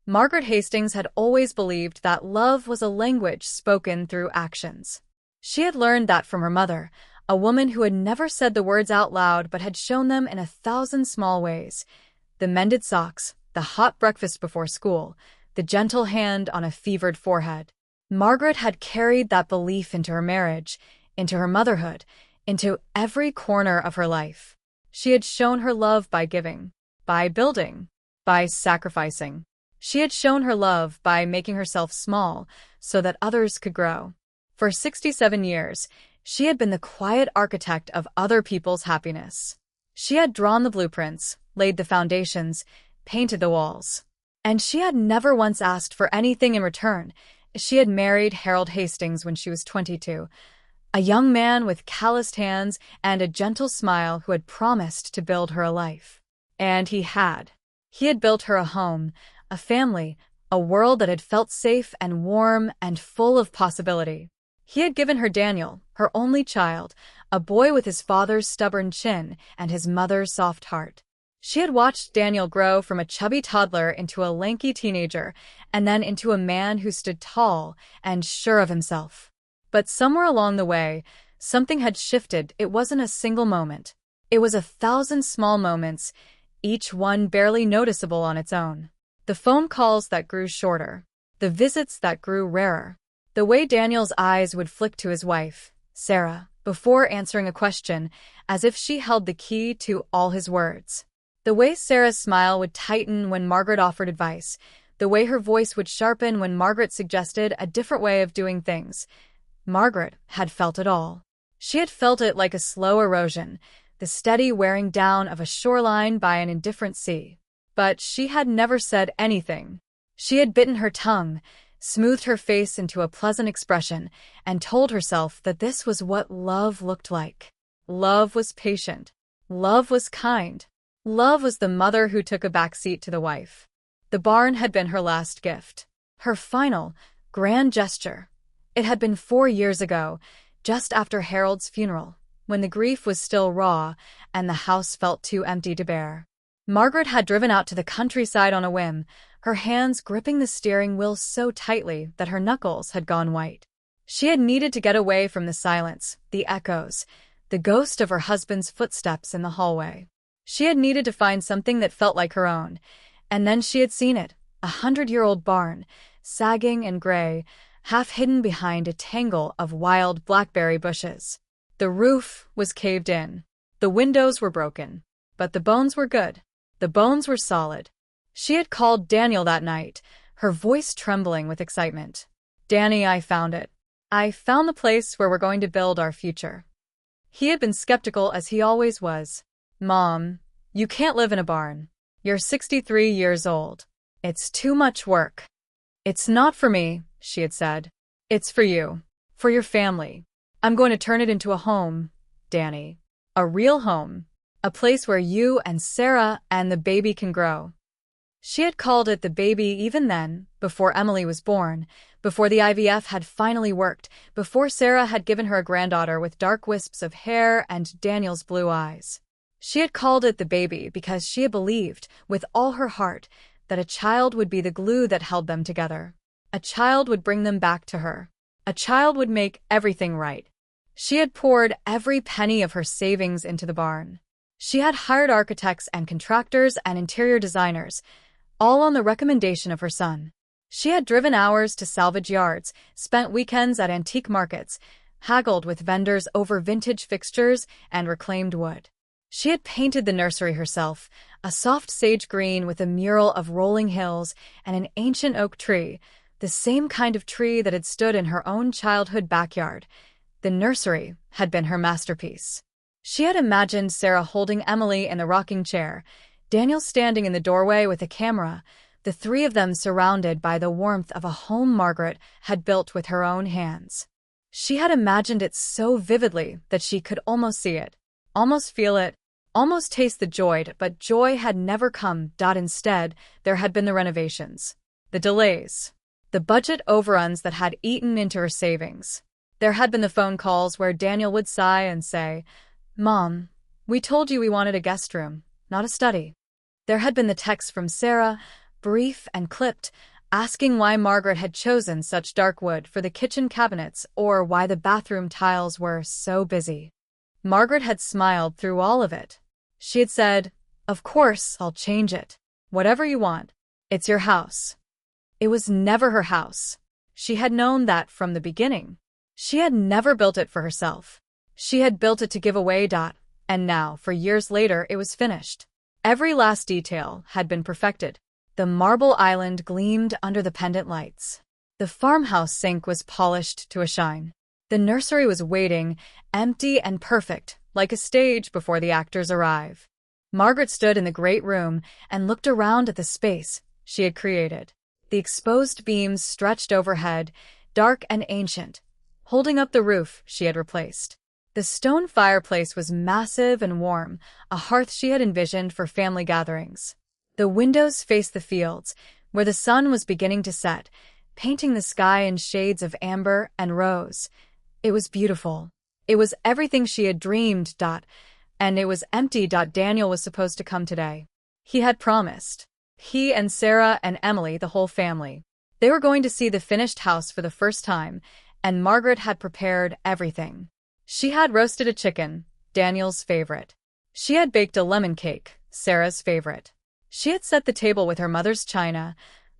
Margaret Hastings had always believed that love was a language spoken through actions. She had learned that from her mother, a woman who had never said the words out loud but had shown them in 1,000 small ways. The mended socks, the hot breakfast before school, the gentle hand on a fevered forehead. Margaret had carried that belief into her marriage, into her motherhood, into every corner of her life. She had shown her love by giving, by building, by sacrificing. She had shown her love by making herself small so that others could grow. For 67 years, she had been the quiet architect of other people's happiness. She had drawn the blueprints, laid the foundations, painted the walls. And she had never once asked for anything in return. She had married Harold Hastings when she was 22, a young man with calloused hands and a gentle smile who had promised to build her a life. And he had. He had built her a home, a family, a world that had felt safe and warm and full of possibility. He had given her Daniel, her only child, a boy with his father's stubborn chin and his mother's soft heart. She had watched Daniel grow from a chubby toddler into a lanky teenager and then into a man who stood tall and sure of himself. But somewhere along the way, something had shifted. It wasn't a single moment. It was 1,000 small moments, each one barely noticeable on its own. The phone calls that grew shorter, the visits that grew rarer, the way Daniel's eyes would flick to his wife, Sarah, before answering a question, as if she held the key to all his words. The way Sarah's smile would tighten when Margaret offered advice, the way her voice would sharpen when Margaret suggested a different way of doing things. Margaret had felt it all. She had felt it like a slow erosion, the steady wearing down of a shoreline by an indifferent sea. But she had never said anything. She had bitten her tongue, smoothed her face into a pleasant expression, and told herself that this was what love looked like. Love was patient. Love was kind. Love was the mother who took a back seat to the wife. The barn had been her last gift. Her final, grand gesture. It had been 4 years ago, just after Harold's funeral, when the grief was still raw and the house felt too empty to bear. Margaret had driven out to the countryside on a whim, her hands gripping the steering wheel so tightly that her knuckles had gone white. She had needed to get away from the silence, the echoes, the ghost of her husband's footsteps in the hallway. She had needed to find something that felt like her own, and then she had seen it, 100-year-old barn, sagging and gray, half hidden behind a tangle of wild blackberry bushes. The roof was caved in. The windows were broken. But the bones were good. The bones were solid. She had called Daniel that night, her voice trembling with excitement. "Danny, I found it. I found the place where we're going to build our future." He had been skeptical as he always was. "Mom, you can't live in a barn. You're 63 years old. It's too much work." "It's not for me," she had said. "It's for you. For your family. I'm going to turn it into a home, Danny. A real home. A place where you and Sarah and the baby can grow." She had called it the baby even then, before Emily was born, before the IVF had finally worked, before Sarah had given her a granddaughter with dark wisps of hair and Daniel's blue eyes. She had called it the baby because she had believed, with all her heart, that a child would be the glue that held them together. A child would bring them back to her. A child would make everything right. She had poured every penny of her savings into the barn. She had hired architects and contractors and interior designers, all on the recommendation of her son. She had driven hours to salvage yards, spent weekends at antique markets, haggled with vendors over vintage fixtures and reclaimed wood. She had painted the nursery herself, a soft sage green with a mural of rolling hills and an ancient oak tree, the same kind of tree that had stood in her own childhood backyard. The nursery had been her masterpiece. She had imagined Sarah holding Emily in the rocking chair, Daniel standing in the doorway with a camera, the three of them surrounded by the warmth of a home Margaret had built with her own hands. She had imagined it so vividly that she could almost see it, almost feel it, almost taste the joy, but joy had never come. Instead, there had been the renovations, the delays, the budget overruns that had eaten into her savings. There had been the phone calls where Daniel would sigh and say, "Mom, we told you we wanted a guest room, not a study." There had been the texts from Sarah, brief and clipped, asking why Margaret had chosen such dark wood for the kitchen cabinets or why the bathroom tiles were so busy. Margaret had smiled through all of it. She had said, "Of course, I'll change it. Whatever you want. It's your house." It was never her house. She had known that from the beginning. She had never built it for herself. She had built it to give away. And now, for years later, it was finished. Every last detail had been perfected. The marble island gleamed under the pendant lights. The farmhouse sink was polished to a shine. The nursery was waiting, empty and perfect, like a stage before the actors arrive. Margaret stood in the great room and looked around at the space she had created. The exposed beams stretched overhead, dark and ancient, holding up the roof she had replaced. The stone fireplace was massive and warm, a hearth she had envisioned for family gatherings. The windows faced the fields, where the sun was beginning to set, painting the sky in shades of amber and rose. It was beautiful. It was everything she had dreamed. And it was empty. Daniel was supposed to come today. He had promised. He and Sarah and Emily, the whole family. They were going to see the finished house for the first time, and Margaret had prepared everything. She had roasted a chicken, Daniel's favorite. She had baked a lemon cake, Sarah's favorite. She had set the table with her mother's china,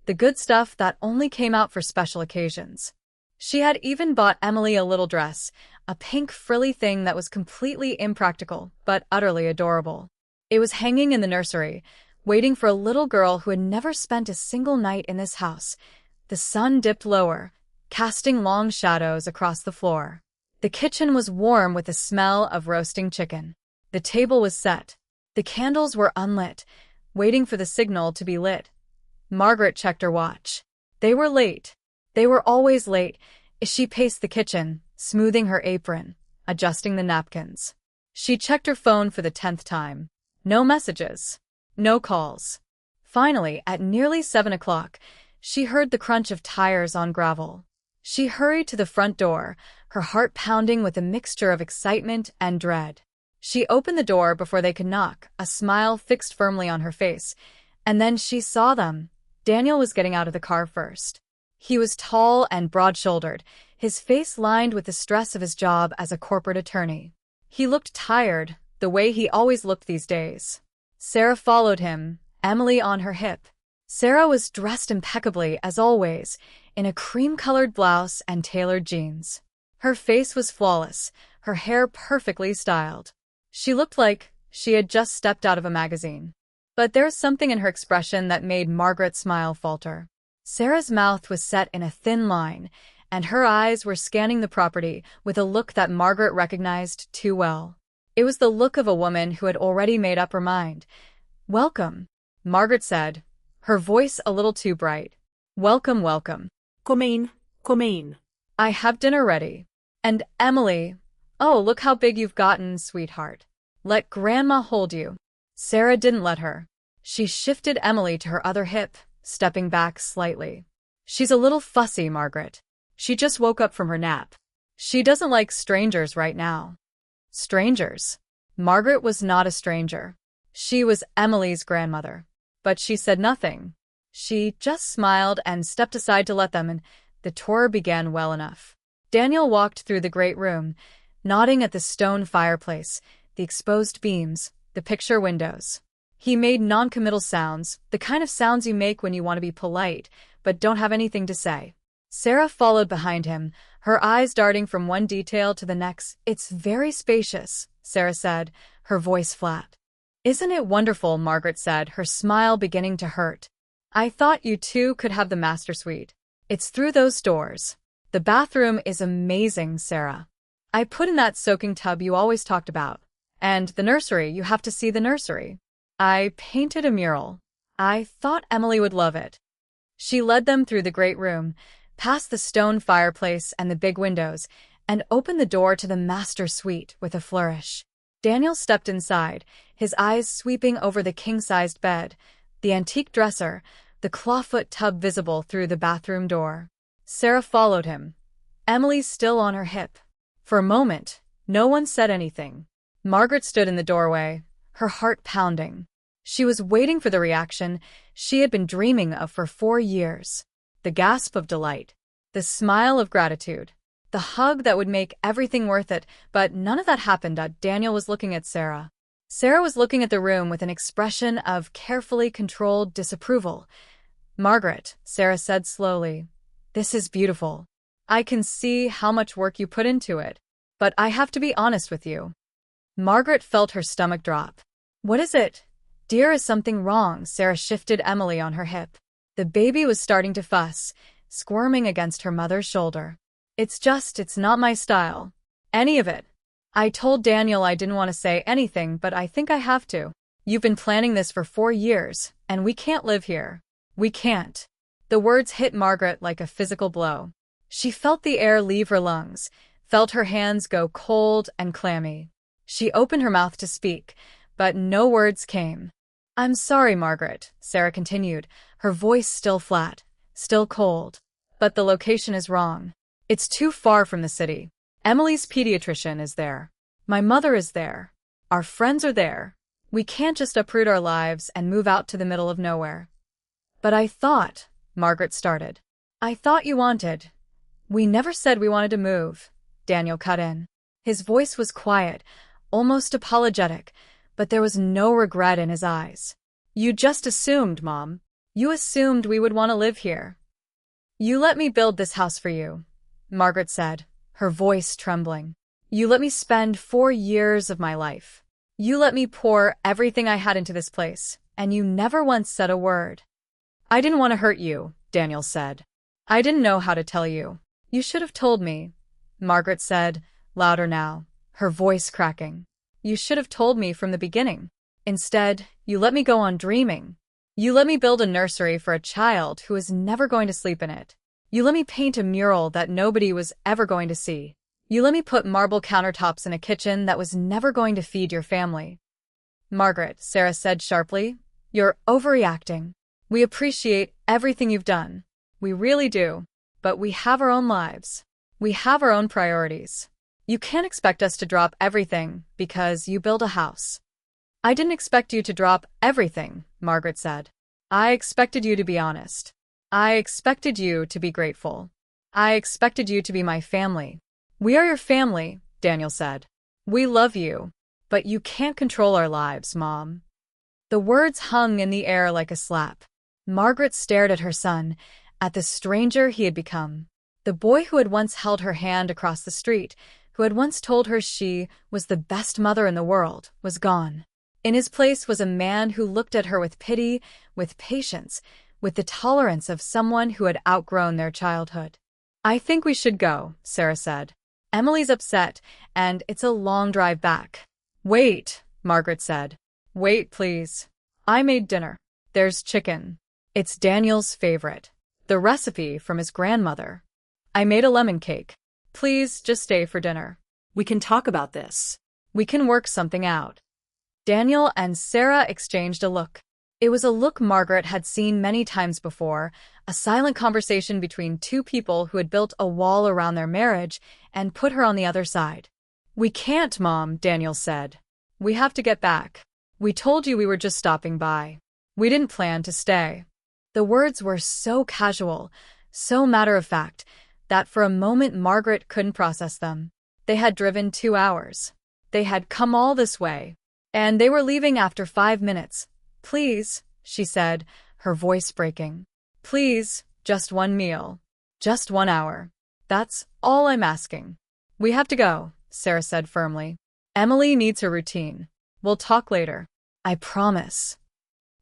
the good stuff that only came out for special occasions. She had even bought Emily a little dress, a pink frilly thing that was completely impractical, but utterly adorable. It was hanging in the nursery, waiting for a little girl who had never spent a single night in this house. The sun dipped lower, casting long shadows across the floor. The kitchen was warm with the smell of roasting chicken. The table was set. The candles were unlit, waiting for the signal to be lit. Margaret checked her watch. They were late. They were always late. She paced the kitchen, smoothing her apron, adjusting the napkins. She checked her phone for the 10th time. No messages. No calls. Finally, at nearly 7 o'clock, she heard the crunch of tires on gravel. She hurried to the front door, her heart pounding with a mixture of excitement and dread. She opened the door before they could knock, a smile fixed firmly on her face, and then she saw them. Daniel was getting out of the car first. He was tall and broad-shouldered, his face lined with the stress of his job as a corporate attorney. He looked tired, the way he always looked these days. Sarah followed him, Emily on her hip. Sarah was dressed impeccably, as always, in a cream-colored blouse and tailored jeans. Her face was flawless, her hair perfectly styled. She looked like she had just stepped out of a magazine. But there was something in her expression that made Margaret's smile falter. Sarah's mouth was set in a thin line, and her eyes were scanning the property with a look that Margaret recognized too well. It was the look of a woman who had already made up her mind. "Welcome," Margaret said, her voice a little too bright. "Welcome, welcome. Come in, come in. I have dinner ready." And Emily, "Oh, look how big you've gotten, sweetheart. Let Grandma hold you." Sarah didn't let her. She shifted Emily to her other hip, stepping back slightly. "She's a little fussy, Margaret. She just woke up from her nap. She doesn't like strangers right now." Strangers? Margaret was not a stranger. She was Emily's grandmother. But she said nothing. She just smiled and stepped aside to let them, and the tour began well enough. Daniel walked through the great room, nodding at the stone fireplace, the exposed beams, the picture windows. He made non-committal sounds, the kind of sounds you make when you want to be polite, but don't have anything to say. Sarah followed behind him, her eyes darting from one detail to the next. "It's very spacious," Sarah said, her voice flat. "Isn't it wonderful?" Margaret said, her smile beginning to hurt. "I thought you two could have the master suite. It's through those doors. The bathroom is amazing, Sarah. I put in that soaking tub you always talked about. And the nursery, you have to see the nursery. I painted a mural. I thought Emily would love it." She led them through the great room, past the stone fireplace and the big windows, and opened the door to the master suite with a flourish. Daniel stepped inside, his eyes sweeping over the king-sized bed, the antique dresser, the clawfoot tub visible through the bathroom door. Sarah followed him, Emily still on her hip. For a moment, no one said anything. Margaret stood in the doorway, her heart pounding. She was waiting for the reaction she had been dreaming of for 4 years. The gasp of delight, the smile of gratitude, the hug that would make everything worth it, but none of that happened. Daniel was looking at Sarah. Sarah was looking at the room with an expression of carefully controlled disapproval. "Margaret," Sarah said slowly, "this is beautiful. I can see how much work you put into it, but I have to be honest with you." Margaret felt her stomach drop. "What is it? Dear, is something wrong?" Sarah shifted Emily on her hip. The baby was starting to fuss, squirming against her mother's shoulder. It's not my style. Any of it. I told Daniel I didn't want to say anything, but I think I have to. You've been planning this for 4 years, and we can't live here. We can't." The words hit Margaret like a physical blow. She felt the air leave her lungs, felt her hands go cold and clammy. She opened her mouth to speak, but no words came. "I'm sorry, Margaret," Sarah continued, her voice still flat, still cold. "But the location is wrong. It's too far from the city. Emily's pediatrician is there. My mother is there. Our friends are there. We can't just uproot our lives and move out to the middle of nowhere." "But I thought," Margaret started. "I thought you wanted." "We never said we wanted to move," Daniel cut in. His voice was quiet, almost apologetic, but there was no regret in his eyes. "You just assumed, Mom. You assumed we would want to live here. You let me build this house for you," Margaret said, her voice trembling. "You let me spend 4 years of my life. You let me pour everything I had into this place, and you never once said a word." "I didn't want to hurt you," Daniel said. "I didn't know how to tell you. You should have told me," Margaret said, louder now, her voice cracking. "You should have told me from the beginning. Instead, you let me go on dreaming. You let me build a nursery for a child who is never going to sleep in it. You let me paint a mural that nobody was ever going to see. You let me put marble countertops in a kitchen that was never going to feed your family." "Margaret," Sarah said sharply, "you're overreacting. We appreciate everything you've done. We really do. But we have our own lives. We have our own priorities. You can't expect us to drop everything because you build a house." "I didn't expect you to drop everything," Margaret said. "I expected you to be honest. I expected you to be grateful. I expected you to be my family." "We are your family," Daniel said. "We love you. But you can't control our lives, Mom." The words hung in the air like a slap. Margaret stared at her son, at the stranger he had become. The boy who had once held her hand across the street, who had once told her she was the best mother in the world, was gone. In his place was a man who looked at her with pity, with patience, with the tolerance of someone who had outgrown their childhood. "I think we should go," Sarah said. "Emily's upset, and it's a long drive back." "Wait," Margaret said. "Wait, please. I made dinner. There's chicken. It's Daniel's favorite. The recipe from his grandmother. I made a lemon cake. Please just stay for dinner. We can talk about this. We can work something out." Daniel and Sarah exchanged a look. It was a look Margaret had seen many times before, a silent conversation between two people who had built a wall around their marriage and put her on the other side. "We can't, Mom," Daniel said. "We have to get back. We told you we were just stopping by. We didn't plan to stay." The words were so casual, so matter-of-fact, that for a moment Margaret couldn't process them. They had driven 2 hours. They had come all this way. And they were leaving after 5 minutes. "Please," she said, her voice breaking. "Please, just one meal. Just 1 hour. That's all I'm asking." "We have to go," Sarah said firmly. "Emily needs her routine. We'll talk later. I promise."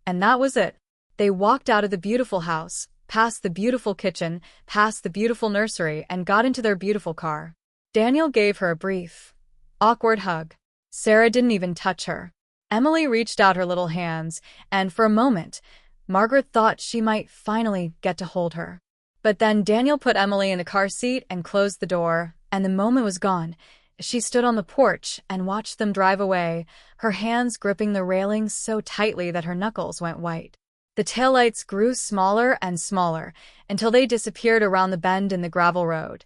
And that was it. They walked out of the beautiful house, past the beautiful kitchen, past the beautiful nursery, and got into their beautiful car. Daniel gave her a brief, awkward hug. Sarah didn't even touch her. Emily reached out her little hands, and for a moment, Margaret thought she might finally get to hold her. But then Daniel put Emily in the car seat and closed the door, and the moment was gone. She stood on the porch and watched them drive away, her hands gripping the railing so tightly that her knuckles went white. The taillights grew smaller and smaller until they disappeared around the bend in the gravel road.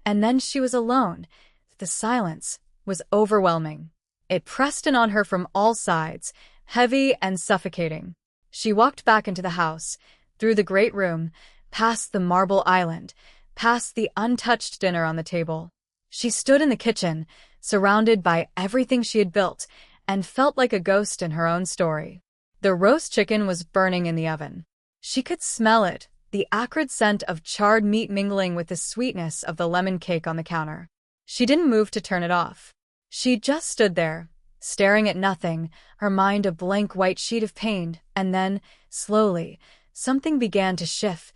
And then she was alone. The silence was overwhelming. It pressed in on her from all sides, heavy and suffocating. She walked back into the house, through the great room, past the marble island, past the untouched dinner on the table. She stood in the kitchen, surrounded by everything she had built, and felt like a ghost in her own story. The roast chicken was burning in the oven. She could smell it, the acrid scent of charred meat mingling with the sweetness of the lemon cake on the counter. She didn't move to turn it off. She just stood there, staring at nothing, her mind a blank white sheet of pain, and then, slowly, something began to shift.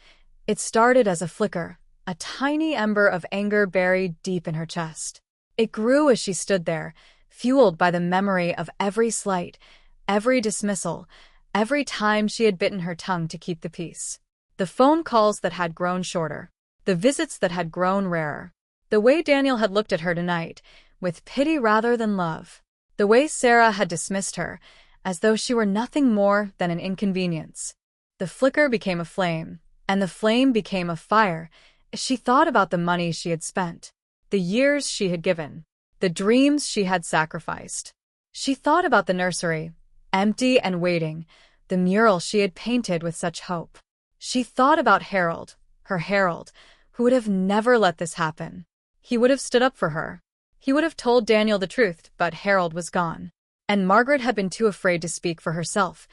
It started as a flicker, a tiny ember of anger buried deep in her chest. It grew as she stood there, fueled by the memory of every slight, every dismissal, every time she had bitten her tongue to keep the peace. The phone calls that had grown shorter, the visits that had grown rarer, the way Daniel had looked at her tonight, with pity rather than love, the way Sarah had dismissed her, as though she were nothing more than an inconvenience. The flicker became a flame, and the flame became a fire as she thought about the money she had spent, the years she had given, the dreams she had sacrificed. She thought about the nursery, empty and waiting, the mural she had painted with such hope. She thought about Harold, her Harold, who would have never let this happen. He would have stood up for her. He would have told Daniel the truth, but Harold was gone. And Margaret had been too afraid to speak for herself.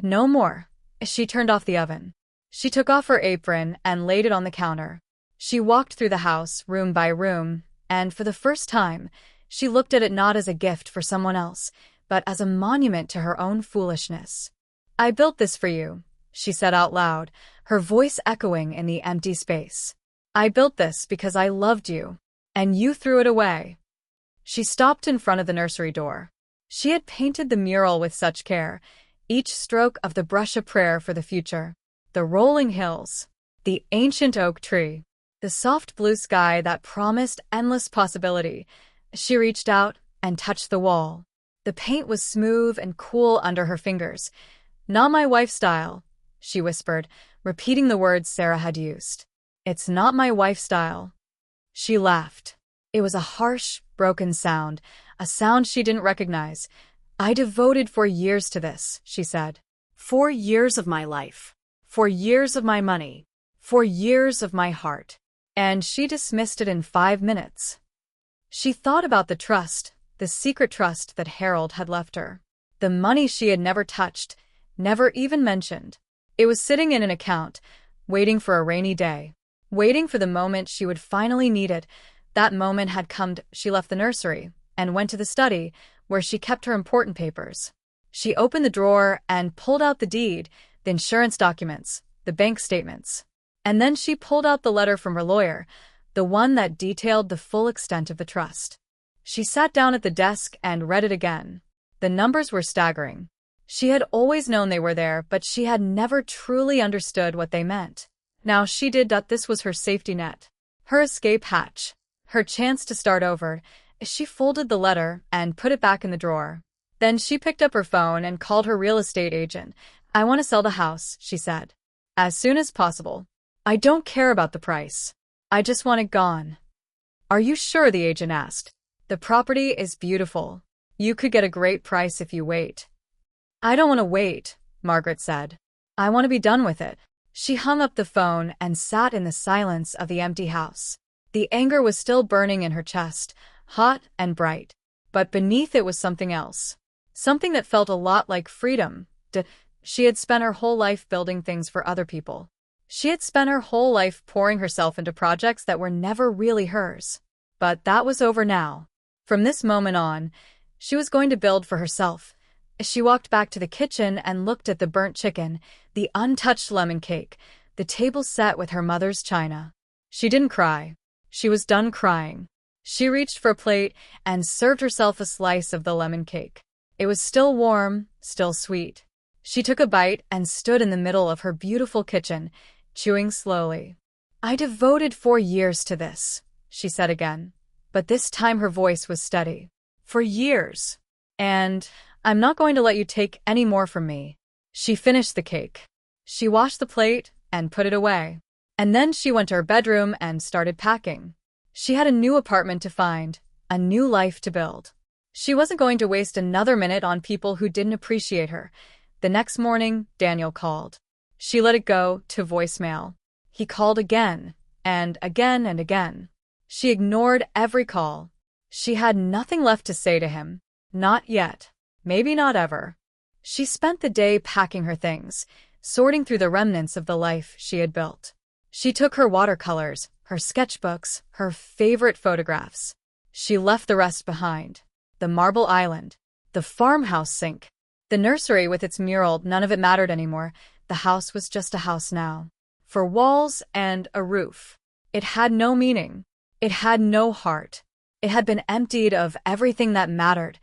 No more. She turned off the oven. She took off her apron and laid it on the counter. She walked through the house, room by room, and for the first time, she looked at it not as a gift for someone else, but as a monument to her own foolishness. "I built this for you," she said out loud, her voice echoing in the empty space. "I built this because I loved you, and you threw it away." She stopped in front of the nursery door. She had painted the mural with such care, each stroke of the brush a prayer for the future. The rolling hills, the ancient oak tree, the soft blue sky that promised endless possibility. She reached out and touched the wall. The paint was smooth and cool under her fingers. "Not my wife's style," she whispered, repeating the words Sarah had used. "It's not my wife's style." She laughed. It was a harsh, broken sound, a sound she didn't recognize. "I devoted 4 years to this," she said. 4 years of my life. 4 years of my money. 4 years of my heart. And she dismissed it in 5 minutes. She thought about the trust, the secret trust that Harold had left her. The money she had never touched, never even mentioned. It was sitting in an account, waiting for a rainy day, waiting for the moment she would finally need it. That moment had come. She left the nursery and went to the study, where she kept her important papers. She opened the drawer and pulled out the deed, the insurance documents, the bank statements. And then she pulled out the letter from her lawyer, the one that detailed the full extent of the trust. She sat down at the desk and read it again. The numbers were staggering. She had always known they were there, but she had never truly understood what they meant. Now she did. That this was her safety net, her escape hatch, her chance to start over. She folded the letter and put it back in the drawer. Then she picked up her phone and called her real estate agent. "I want to sell the house," she said. "As soon as possible. I don't care about the price. I just want it gone." "Are you sure?" the agent asked. "The property is beautiful. You could get a great price if you wait." "I don't want to wait," Margaret said. "I want to be done with it." She hung up the phone and sat in the silence of the empty house. The anger was still burning in her chest, hot and bright. But beneath it was something else. Something that felt a lot like freedom. She had spent her whole life building things for other people. She had spent her whole life pouring herself into projects that were never really hers. But that was over now. From this moment on, she was going to build for herself. She walked back to the kitchen and looked at the burnt chicken, the untouched lemon cake, the table set with her mother's china. She didn't cry. She was done crying. She reached for a plate and served herself a slice of the lemon cake. It was still warm, still sweet. She took a bite and stood in the middle of her beautiful kitchen, chewing slowly. "I devoted 4 years to this," she said again. But this time her voice was steady. "4 years. And I'm not going to let you take any more from me." She finished the cake. She washed the plate and put it away. And then she went to her bedroom and started packing. She had a new apartment to find, a new life to build. She wasn't going to waste another minute on people who didn't appreciate her. The next morning, Daniel called. She let it go to voicemail. He called again, and again and again. She ignored every call. She had nothing left to say to him. Not yet. Maybe not ever. She spent the day packing her things, sorting through the remnants of the life she had built. She took her watercolors, her sketchbooks, her favorite photographs. She left the rest behind. The marble island, the farmhouse sink, the nursery with its mural, none of it mattered anymore. The house was just a house now. For walls and a roof. It had no meaning. It had no heart. It had been emptied of everything that mattered.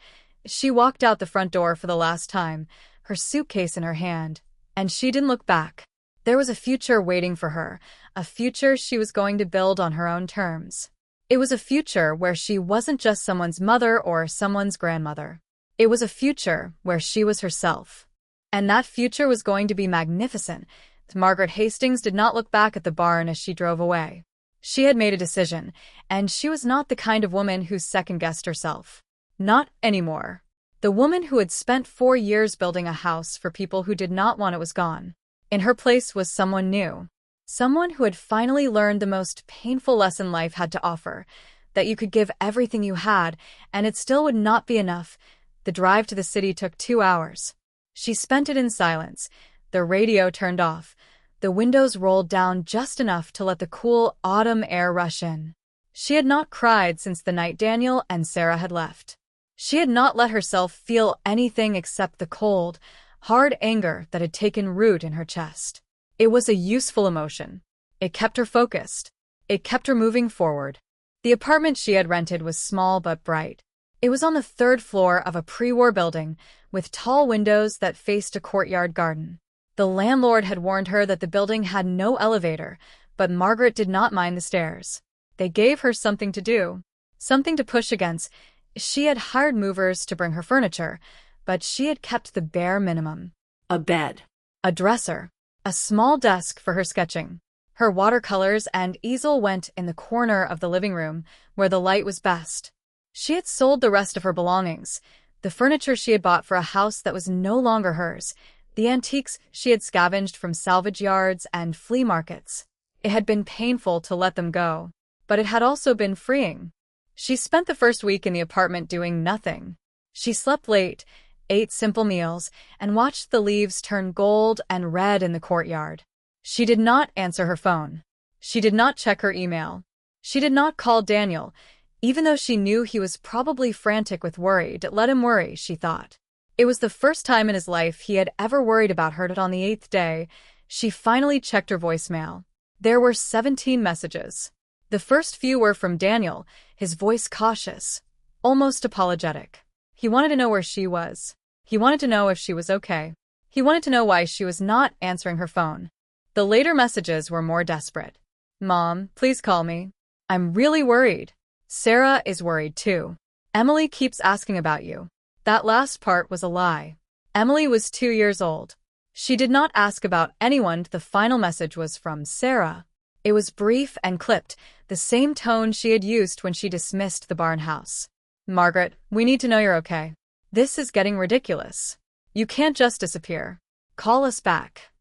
She walked out the front door for the last time, her suitcase in her hand, and she didn't look back. There was a future waiting for her, a future she was going to build on her own terms. It was a future where she wasn't just someone's mother or someone's grandmother. It was a future where she was herself. And that future was going to be magnificent. Margaret Hastings did not look back at the barn as she drove away. She had made a decision, and she was not the kind of woman who second-guessed herself. Not anymore. The woman who had spent 4 years building a house for people who did not want it was gone. In her place was someone new. Someone who had finally learned the most painful lesson life had to offer, that you could give everything you had, and it still would not be enough. The drive to the city took 2 hours. She spent it in silence. The radio turned off. The windows rolled down just enough to let the cool autumn air rush in. She had not cried since the night Daniel and Sarah had left. She had not let herself feel anything except the cold, hard anger that had taken root in her chest. It was a useful emotion. It kept her focused. It kept her moving forward. The apartment she had rented was small but bright. It was on the 3rd floor of a pre-war building, with tall windows that faced a courtyard garden. The landlord had warned her that the building had no elevator, but Margaret did not mind the stairs. They gave her something to do, something to push against. She had hired movers to bring her furniture, but she had kept the bare minimum. A bed. A dresser. A small desk for her sketching. Her watercolors and easel went in the corner of the living room, where the light was best. She had sold the rest of her belongings, the furniture she had bought for a house that was no longer hers, the antiques she had scavenged from salvage yards and flea markets. It had been painful to let them go, but it had also been freeing. She spent the first week in the apartment doing nothing. She slept late, ate simple meals, and watched the leaves turn gold and red in the courtyard. She did not answer her phone. She did not check her email. She did not call Daniel, even though she knew he was probably frantic with worry. Let him worry, she thought. It was the first time in his life he had ever worried about her. On the 8th day, she finally checked her voicemail. There were 17 messages. The first few were from Daniel, his voice cautious, almost apologetic. He wanted to know where she was. He wanted to know if she was okay. He wanted to know why she was not answering her phone. The later messages were more desperate. Mom, please call me. I'm really worried. Sarah is worried too. Emily keeps asking about you. That last part was a lie. Emily was 2 years old. She did not ask about anyone. The final message was from Sarah. It was brief and clipped, the same tone she had used when she dismissed the barn house. Margaret, we need to know you're okay. This is getting ridiculous. You can't just disappear. Call us back.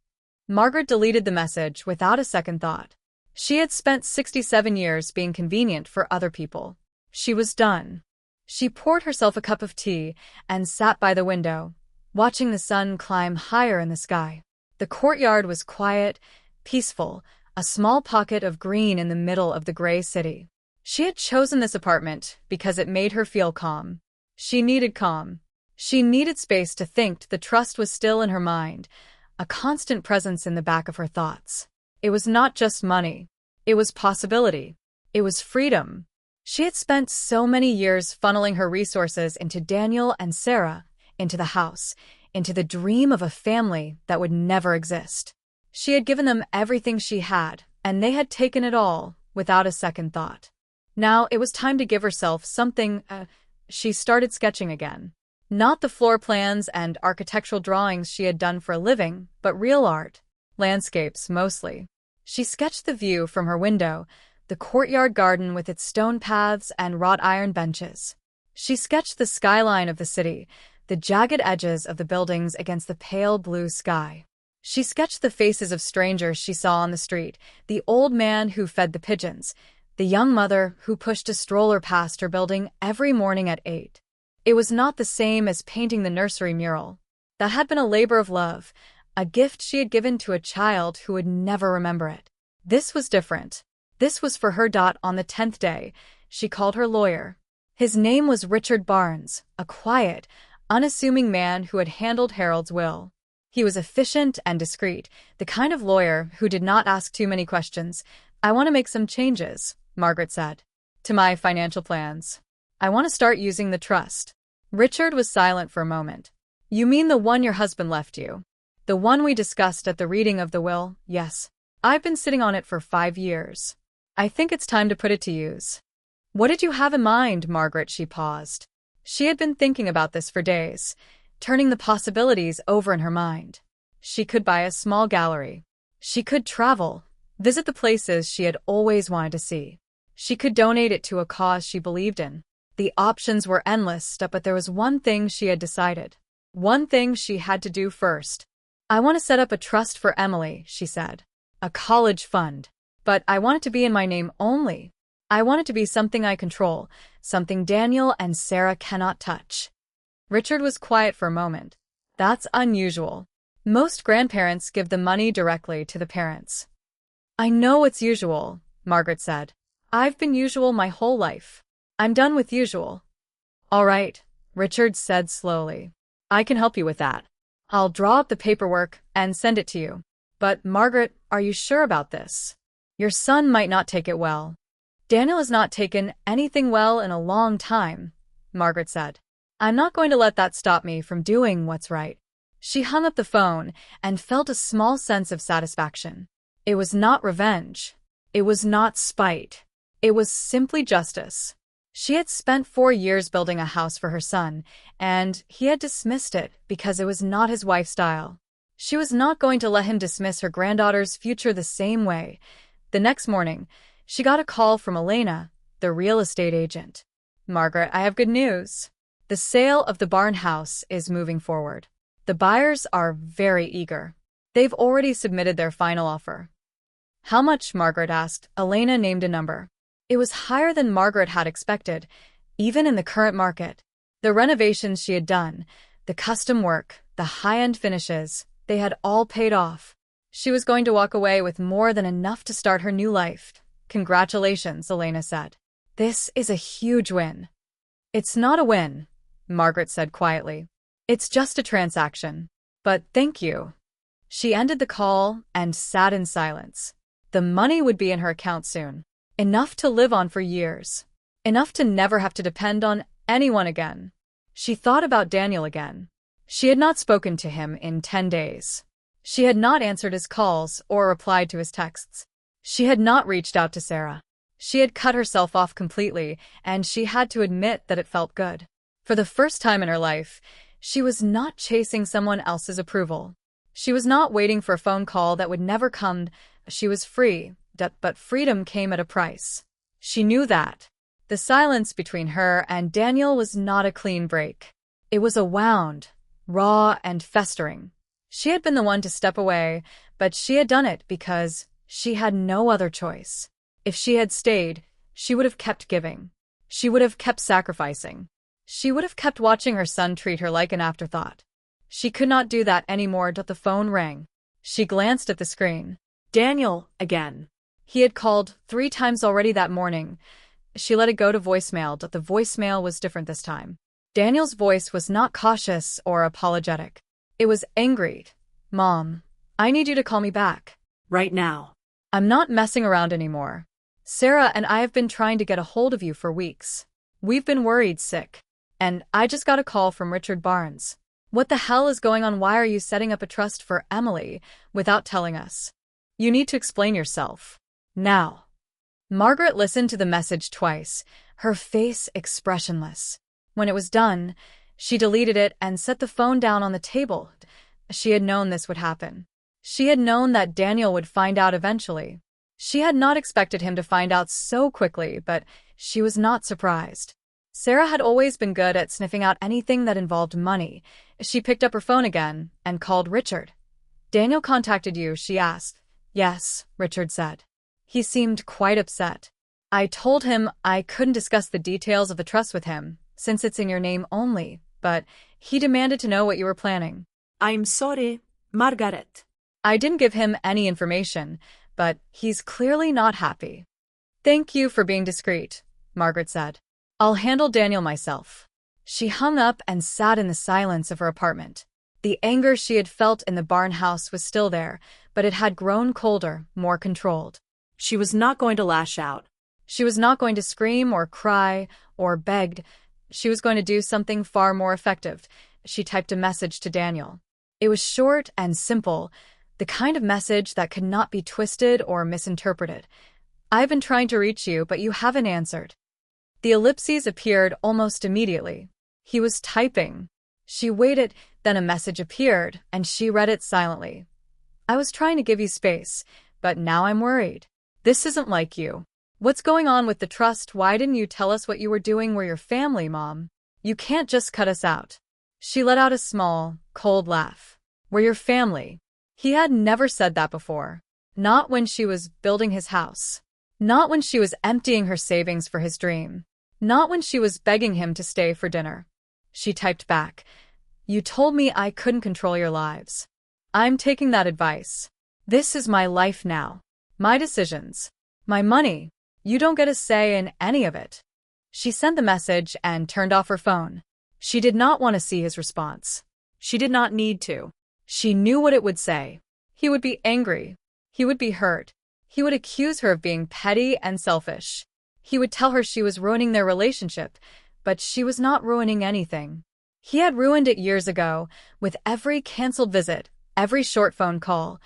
Margaret deleted the message without a second thought. She had spent 67 years being convenient for other people. She was done. She poured herself a cup of tea and sat by the window, watching the sun climb higher in the sky. The courtyard was quiet, peaceful, a small pocket of green in the middle of the gray city. She had chosen this apartment because it made her feel calm. She needed calm. She needed space to think. The trust was still in her mind, a constant presence in the back of her thoughts. It was not just money. It was possibility. It was freedom. She had spent so many years funneling her resources into Daniel and Sarah, into the house, into the dream of a family that would never exist. She had given them everything she had, and they had taken it all, without a second thought. Now it was time to give herself something. She started sketching again. Not the floor plans and architectural drawings she had done for a living, but real art. Landscapes, mostly. She sketched the view from her window, the courtyard garden with its stone paths and wrought iron benches. She sketched the skyline of the city, the jagged edges of the buildings against the pale blue sky. She sketched the faces of strangers she saw on the street, the old man who fed the pigeons, the young mother who pushed a stroller past her building every morning at 8. It was not the same as painting the nursery mural. That had been a labor of love, a gift she had given to a child who would never remember it. This was different. This was for her. On the 10th day, she called her lawyer. His name was Richard Barnes, a quiet, unassuming man who had handled Harold's will. He was efficient and discreet, the kind of lawyer who did not ask too many questions. "I want to make some changes," Margaret said, "to my financial plans. I want to start using the trust." Richard was silent for a moment. "You mean the one your husband left you? The one we discussed at the reading of the will?" "Yes. I've been sitting on it for 5 years. I think it's time to put it to use." "What did you have in mind, Margaret?" She paused. She had been thinking about this for days, turning the possibilities over in her mind. She could buy a small gallery. She could travel, visit the places she had always wanted to see. She could donate it to a cause she believed in. The options were endless, but there was one thing she had decided. One thing she had to do first. "I want to set up a trust for Emily," she said. "A college fund. But I want it to be in my name only. I want it to be something I control, something Daniel and Sarah cannot touch." Richard was quiet for a moment. "That's unusual. Most grandparents give the money directly to the parents." "I know it's usual," Margaret said. "I've been usual my whole life. I'm done with usual." "All right," Richard said slowly. "I can help you with that. I'll draw up the paperwork and send it to you. But, Margaret, are you sure about this? Your son might not take it well." "Daniel has not taken anything well in a long time," Margaret said. "I'm not going to let that stop me from doing what's right." She hung up the phone and felt a small sense of satisfaction. It was not revenge. It was not spite. It was simply justice. She had spent 4 years building a house for her son, and he had dismissed it because it was not his wife's style. She was not going to let him dismiss her granddaughter's future the same way. The next morning, she got a call from Elena, the real estate agent. "Margaret, I have good news. The sale of the barn house is moving forward. The buyers are very eager. They've already submitted their final offer." "How much?" Margaret asked. Elena named a number. It was higher than Margaret had expected, even in the current market. The renovations she had done, the custom work, the high-end finishes, they had all paid off. She was going to walk away with more than enough to start her new life. "Congratulations," Elena said. "This is a huge win." "It's not a win," Margaret said quietly. "It's just a transaction. But thank you." She ended the call and sat in silence. The money would be in her account soon. Enough to live on for years. Enough to never have to depend on anyone again. She thought about Daniel again. She had not spoken to him in 10 days. She had not answered his calls or replied to his texts. She had not reached out to Sarah. She had cut herself off completely, and she had to admit that it felt good. For the first time in her life, she was not chasing someone else's approval. She was not waiting for a phone call that would never come. She was free, but freedom came at a price. She knew that. The silence between her and Daniel was not a clean break. It was a wound, raw and festering. She had been the one to step away, but she had done it because she had no other choice. If she had stayed, she would have kept giving. She would have kept sacrificing. She would have kept watching her son treat her like an afterthought. She could not do that anymore. The phone rang. She glanced at the screen. Daniel, again. He had called 3 times already that morning. She let it go to voicemail. The voicemail was different this time. Daniel's voice was not cautious or apologetic. It was angry. "Mom, I need you to call me back. Right now. I'm not messing around anymore. Sarah and I have been trying to get a hold of you for weeks. We've been worried sick. And I just got a call from Richard Barnes. What the hell is going on? Why are you setting up a trust for Emily without telling us? You need to explain yourself. Now." Margaret listened to the message twice, her face expressionless. When it was done, she deleted it and set the phone down on the table. She had known this would happen. She had known that Daniel would find out eventually. She had not expected him to find out so quickly, but she was not surprised. Sarah had always been good at sniffing out anything that involved money. She picked up her phone again and called Richard. "Daniel contacted you?" she asked. "Yes," Richard said. He seemed quite upset. "I told him I couldn't discuss the details of the trust with him, since it's in your name only, but he demanded to know what you were planning." "I'm sorry, Margaret." "I didn't give him any information, but he's clearly not happy." "Thank you for being discreet," Margaret said. "I'll handle Daniel myself." She hung up and sat in the silence of her apartment. The anger she had felt in the barn house was still there, but it had grown colder, more controlled. She was not going to lash out. She was not going to scream or cry or beg. She was going to do something far more effective. She typed a message to Daniel. It was short and simple, the kind of message that could not be twisted or misinterpreted. "I've been trying to reach you, but you haven't answered." The ellipses appeared almost immediately. He was typing. She waited, then a message appeared, and she read it silently. "I was trying to give you space, but now I'm worried. This isn't like you. What's going on with the trust? Why didn't you tell us what you were doing? We're your family, Mom. You can't just cut us out." She let out a small, cold laugh. "We're your family." He had never said that before. Not when she was building his house. Not when she was emptying her savings for his dream. Not when she was begging him to stay for dinner. She typed back, "You told me I couldn't control your lives. I'm taking that advice. This is my life now. My decisions. My money. You don't get a say in any of it." She sent the message and turned off her phone. She did not want to see his response. She did not need to. She knew what it would say. He would be angry. He would be hurt. He would accuse her of being petty and selfish. He would tell her she was ruining their relationship, but she was not ruining anything. He had ruined it years ago, with every canceled visit, every short phone call,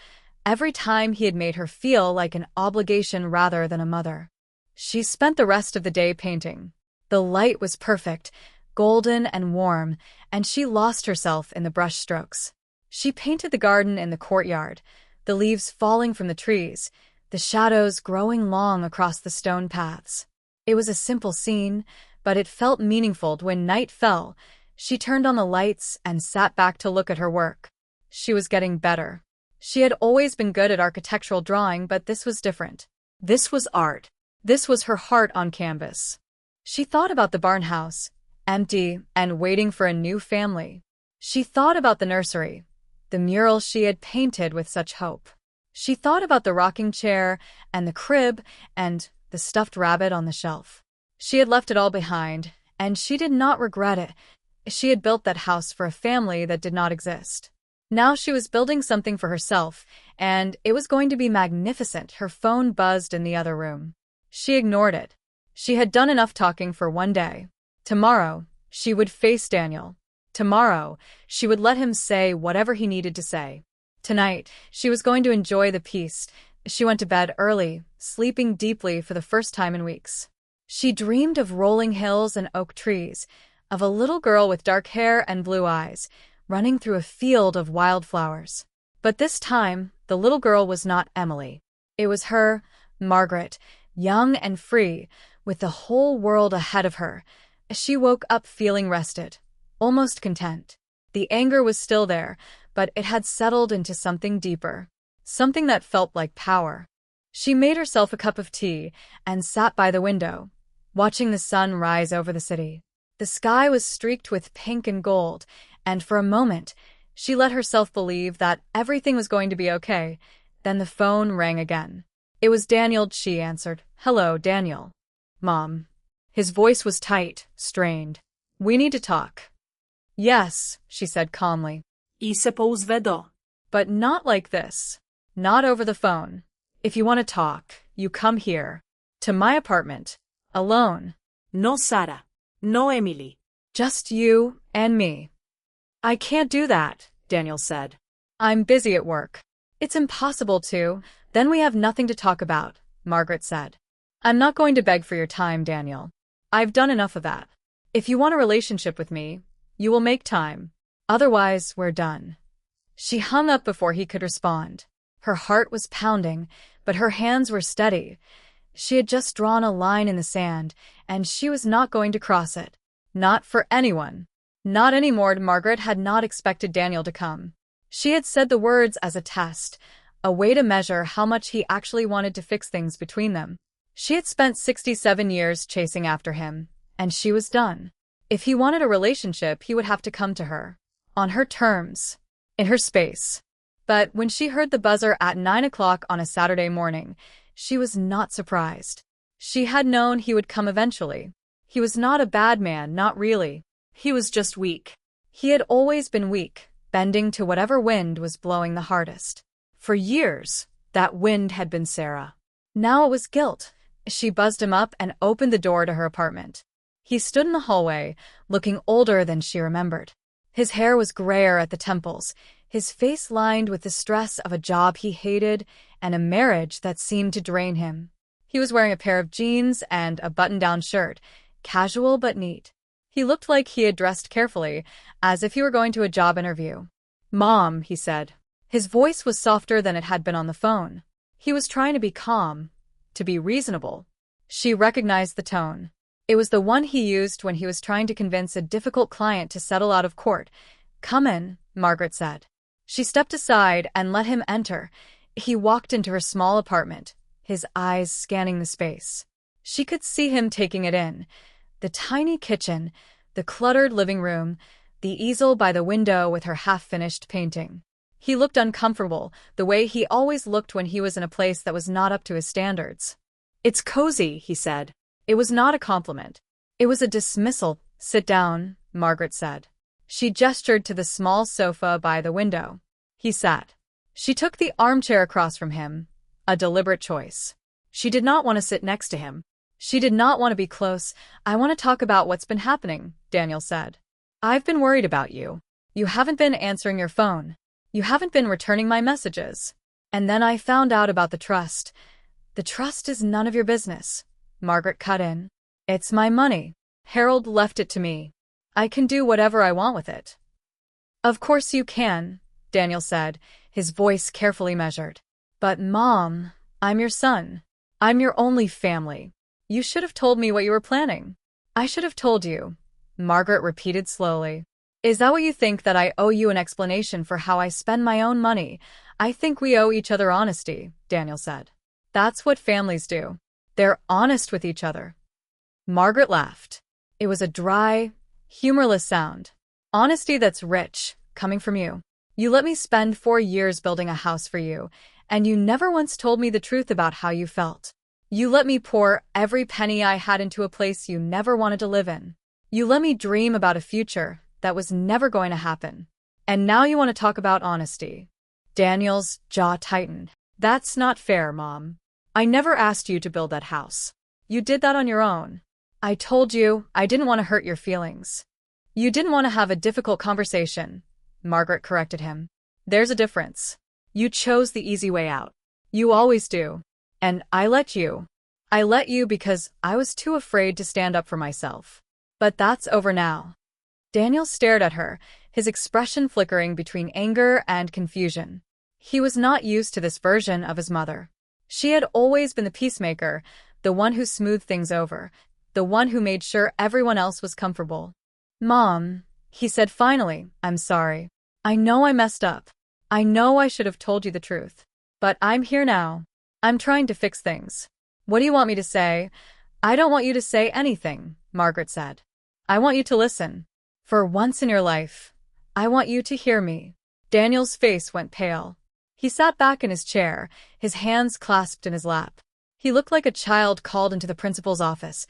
every time he had made her feel like an obligation rather than a mother. She spent the rest of the day painting. The light was perfect, golden and warm, and she lost herself in the brush strokes. She painted the garden in the courtyard, the leaves falling from the trees, the shadows growing long across the stone paths. It was a simple scene, but it felt meaningful. When night fell, she turned on the lights and sat back to look at her work. She was getting better. She had always been good at architectural drawing, but this was different. This was art. This was her heart on canvas. She thought about the barn house, empty and waiting for a new family. She thought about the nursery, the mural she had painted with such hope. She thought about the rocking chair and the crib and the stuffed rabbit on the shelf. She had left it all behind, and she did not regret it. She had built that house for a family that did not exist. Now she was building something for herself, and it was going to be magnificent. Her phone buzzed in the other room. She ignored it. She had done enough talking for one day. Tomorrow, she would face Daniel. Tomorrow, she would let him say whatever he needed to say. Tonight, she was going to enjoy the peace. She went to bed early, sleeping deeply for the first time in weeks. She dreamed of rolling hills and oak trees, of a little girl with dark hair and blue eyes, running through a field of wildflowers. But this time, the little girl was not Emily. It was her, Margaret, young and free, with the whole world ahead of her. She woke up feeling rested, almost content. The anger was still there, but it had settled into something deeper, something that felt like power. She made herself a cup of tea and sat by the window, watching the sun rise over the city. The sky was streaked with pink and gold, and for a moment, she let herself believe that everything was going to be okay. Then the phone rang again. It was Daniel. She answered. "Hello, Daniel." "Mom." His voice was tight, strained. "We need to talk." "Yes," she said calmly. "I se pouzvedo." "But not like this. Not over the phone. If you want to talk, you come here. To my apartment. Alone." "No, Sarah. No, Emily." "Just you and me." "I can't do that," Daniel said. "I'm busy at work." "It's impossible to. Then we have nothing to talk about," Margaret said. "I'm not going to beg for your time, Daniel. I've done enough of that. If you want a relationship with me, you will make time. Otherwise, we're done." She hung up before he could respond. Her heart was pounding, but her hands were steady. She had just drawn a line in the sand, and she was not going to cross it. Not for anyone. Not anymore. Margaret had not expected Daniel to come. She had said the words as a test, a way to measure how much he actually wanted to fix things between them. She had spent 67 years chasing after him, and she was done. If he wanted a relationship, he would have to come to her. On her terms. In her space. But when she heard the buzzer at 9 o'clock on a Saturday morning, she was not surprised. She had known he would come eventually. He was not a bad man, not really. He was just weak. He had always been weak, bending to whatever wind was blowing the hardest. For years, that wind had been Sarah. Now it was guilt. She buzzed him up and opened the door to her apartment. He stood in the hallway, looking older than she remembered. His hair was grayer at the temples, his face lined with the stress of a job he hated and a marriage that seemed to drain him. He was wearing a pair of jeans and a button-down shirt, casual but neat. He looked like he had dressed carefully, as if he were going to a job interview. "Mom," he said. His voice was softer than it had been on the phone. He was trying to be calm, to be reasonable. She recognized the tone. It was the one he used when he was trying to convince a difficult client to settle out of court. "Come in," Margaret said. She stepped aside and let him enter. He walked into her small apartment, his eyes scanning the space. She could see him taking it in. The tiny kitchen, the cluttered living room, the easel by the window with her half-finished painting. He looked uncomfortable, the way he always looked when he was in a place that was not up to his standards. "It's cozy," he said. It was not a compliment. It was a dismissal. "Sit down," Margaret said. She gestured to the small sofa by the window. He sat. She took the armchair across from him, a deliberate choice. She did not want to sit next to him. She did not want to be close. "I want to talk about what's been happening," Daniel said. "I've been worried about you. You haven't been answering your phone. You haven't been returning my messages. And then I found out about the trust. The trust is none of your business," Margaret cut in. "It's my money. Harold left it to me. I can do whatever I want with it." "Of course you can," Daniel said, his voice carefully measured. "But Mom, I'm your son. I'm your only family. You should have told me what you were planning." "I should have told you," Margaret repeated slowly. "Is that what you think, that I owe you an explanation for how I spend my own money?" "I think we owe each other honesty," Daniel said. "That's what families do. They're honest with each other." Margaret laughed. It was a dry, humorless sound. "Honesty that's rich, coming from you. You let me spend 4 years building a house for you, and you never once told me the truth about how you felt. You let me pour every penny I had into a place you never wanted to live in. You let me dream about a future that was never going to happen. And now you want to talk about honesty." Daniel's jaw tightened. "That's not fair, Mom. I never asked you to build that house. You did that on your own. I told you I didn't want to hurt your feelings. You didn't want to have a difficult conversation," Margaret corrected him. "There's a difference. You chose the easy way out. You always do. And I let you. I let you because I was too afraid to stand up for myself. But that's over now." Daniel stared at her, his expression flickering between anger and confusion. He was not used to this version of his mother. She had always been the peacemaker, the one who smoothed things over, the one who made sure everyone else was comfortable. "Mom," he said finally, "I'm sorry. I know I messed up. I know I should have told you the truth. But I'm here now. I'm trying to fix things." "What do you want me to say?" "I don't want you to say anything," Margaret said. "I want you to listen. For once in your life, I want you to hear me." Daniel's face went pale. He sat back in his chair, his hands clasped in his lap. He looked like a child called into the principal's office.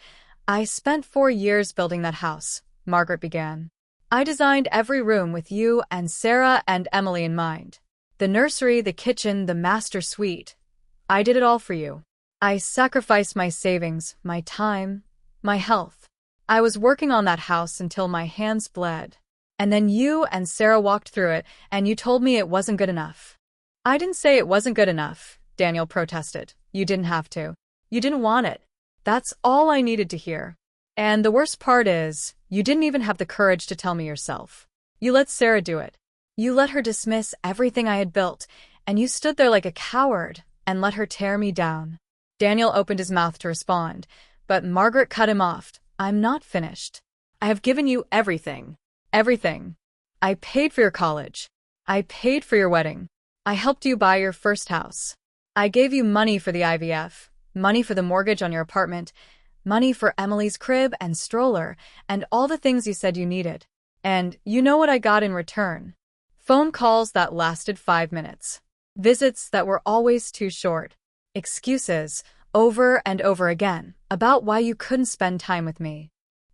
"I spent 4 years building that house," Margaret began. "I designed every room with you and Sarah and Emily in mind. The nursery, the kitchen, the master suite. I did it all for you. I sacrificed my savings, my time, my health. I was working on that house until my hands bled. And then you and Sarah walked through it, and you told me it wasn't good enough." "I didn't say it wasn't good enough," Daniel protested. "You didn't have to. You didn't want it. That's all I needed to hear. And the worst part is, you didn't even have the courage to tell me yourself. You let Sarah do it. You let her dismiss everything I had built, and you stood there like a coward and let her tear me down." Daniel opened his mouth to respond, but Margaret cut him off. "I'm not finished. I have given you everything. Everything. I paid for your college. I paid for your wedding. I helped you buy your first house. I gave you money for the IVF, money for the mortgage on your apartment, money for Emily's crib and stroller, and all the things you said you needed. And you know what I got in return? Phone calls that lasted 5 minutes. Visits that were always too short. Excuses, over and over again, about why you couldn't spend time with me.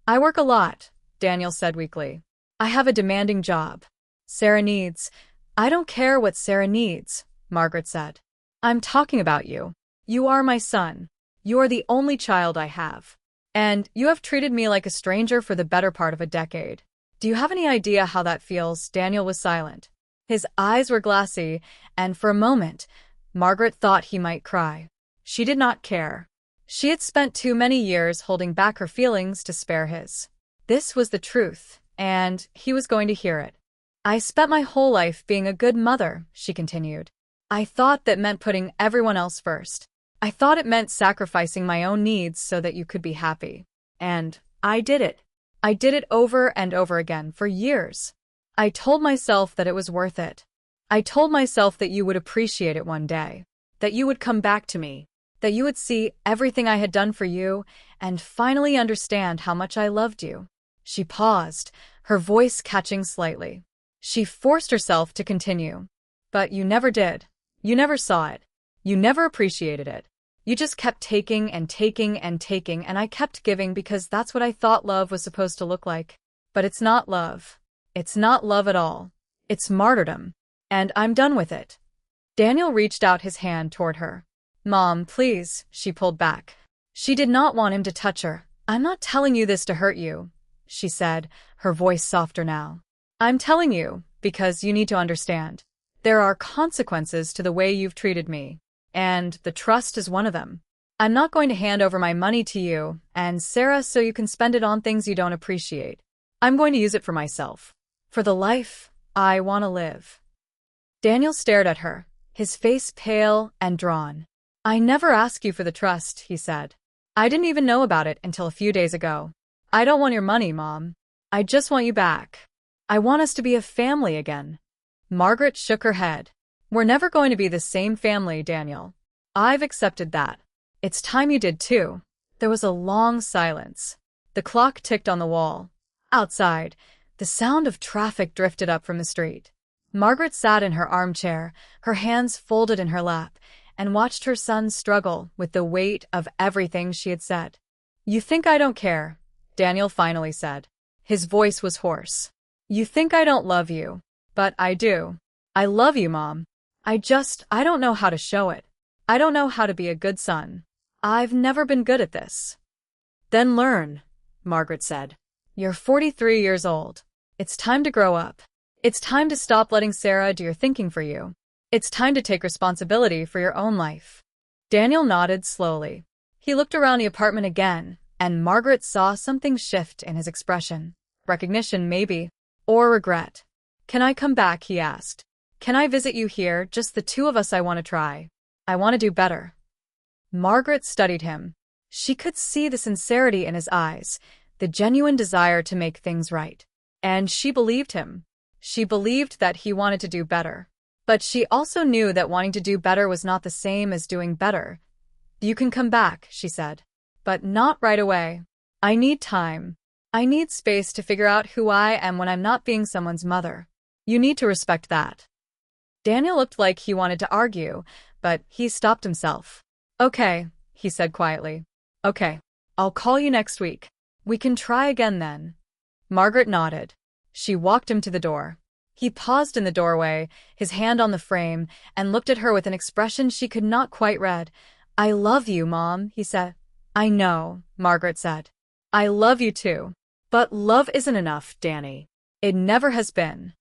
I work a lot, Daniel said weakly. I have a demanding job. Sarah needs. I don't care what Sarah needs, Margaret said. I'm talking about you. You are my son. You are the only child I have. And you have treated me like a stranger for the better part of a decade. Do you have any idea how that feels? Daniel was silent. His eyes were glassy, and for a moment, Margaret thought he might cry. She did not care. She had spent too many years holding back her feelings to spare his. This was the truth, and he was going to hear it. I spent my whole life being a good mother, she continued. I thought that meant putting everyone else first. I thought it meant sacrificing my own needs so that you could be happy. And I did it. I did it over and over again for years. I told myself that it was worth it. I told myself that you would appreciate it one day, that you would come back to me, that you would see everything I had done for you and finally understand how much I loved you. She paused, her voice catching slightly. She forced herself to continue. But you never did. You never saw it. You never appreciated it. You just kept taking and taking and taking, and I kept giving because that's what I thought love was supposed to look like. But it's not love. It's not love at all. It's martyrdom. And I'm done with it. Daniel reached out his hand toward her. Mom, please, she pulled back. She did not want him to touch her. I'm not telling you this to hurt you, she said, her voice softer now. I'm telling you, because you need to understand. There are consequences to the way you've treated me, and the trust is one of them. I'm not going to hand over my money to you and Sarah so you can spend it on things you don't appreciate. I'm going to use it for myself, for the life I want to live. Daniel stared at her, his face pale and drawn. I never asked you for the trust, he said. I didn't even know about it until a few days ago. I don't want your money, Mom. I just want you back. I want us to be a family again. Margaret shook her head. We're never going to be the same family, Daniel. I've accepted that. It's time you did too. There was a long silence. The clock ticked on the wall. Outside, the sound of traffic drifted up from the street. Margaret sat in her armchair, her hands folded in her lap, and watched her son struggle with the weight of everything she had said. You think I don't care, Daniel finally said. His voice was hoarse. You think I don't love you, but I do. I love you, Mom. I don't know how to show it. I don't know how to be a good son. I've never been good at this. Then learn, Margaret said. You're 43 years old. It's time to grow up. It's time to stop letting Sarah do your thinking for you. It's time to take responsibility for your own life. Daniel nodded slowly. He looked around the apartment again, and Margaret saw something shift in his expression. Recognition, maybe. Or regret. Can I come back, he asked. Can I visit you here, just the two of us? I want to try. I want to do better. Margaret studied him. She could see the sincerity in his eyes, the genuine desire to make things right. And she believed him. She believed that he wanted to do better. But she also knew that wanting to do better was not the same as doing better. You can come back, she said. But not right away. I need time. I need space to figure out who I am when I'm not being someone's mother. You need to respect that. Daniel looked like he wanted to argue, but he stopped himself. Okay, he said quietly. Okay, I'll call you next week. We can try again then. Margaret nodded. She walked him to the door. He paused in the doorway, his hand on the frame, and looked at her with an expression she could not quite read. I love you, Mom, he said. I know, Margaret said. I love you too. But love isn't enough, Danny. It never has been.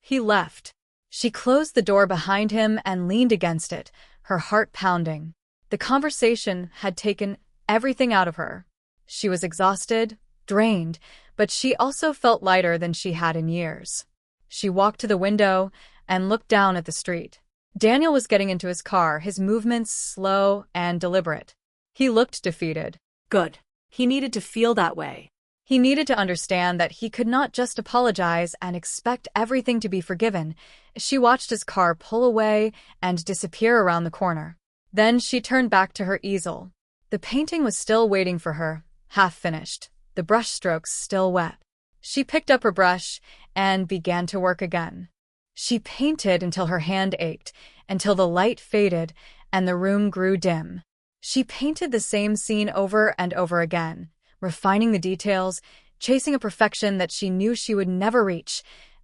He left. She closed the door behind him and leaned against it, her heart pounding. The conversation had taken everything out of her. She was exhausted, drained, but she also felt lighter than she had in years. She walked to the window and looked down at the street. Daniel was getting into his car, his movements slow and deliberate. He looked defeated. Good. He needed to feel that way. He needed to understand that he could not just apologize and expect everything to be forgiven. She watched his car pull away and disappear around the corner. Then she turned back to her easel. The painting was still waiting for her, half finished, the brushstrokes still wet. She picked up her brush and began to work again. She painted until her hand ached, until the light faded and the room grew dim. She painted the same scene over and over again, refining the details, chasing a perfection that she knew she would never reach.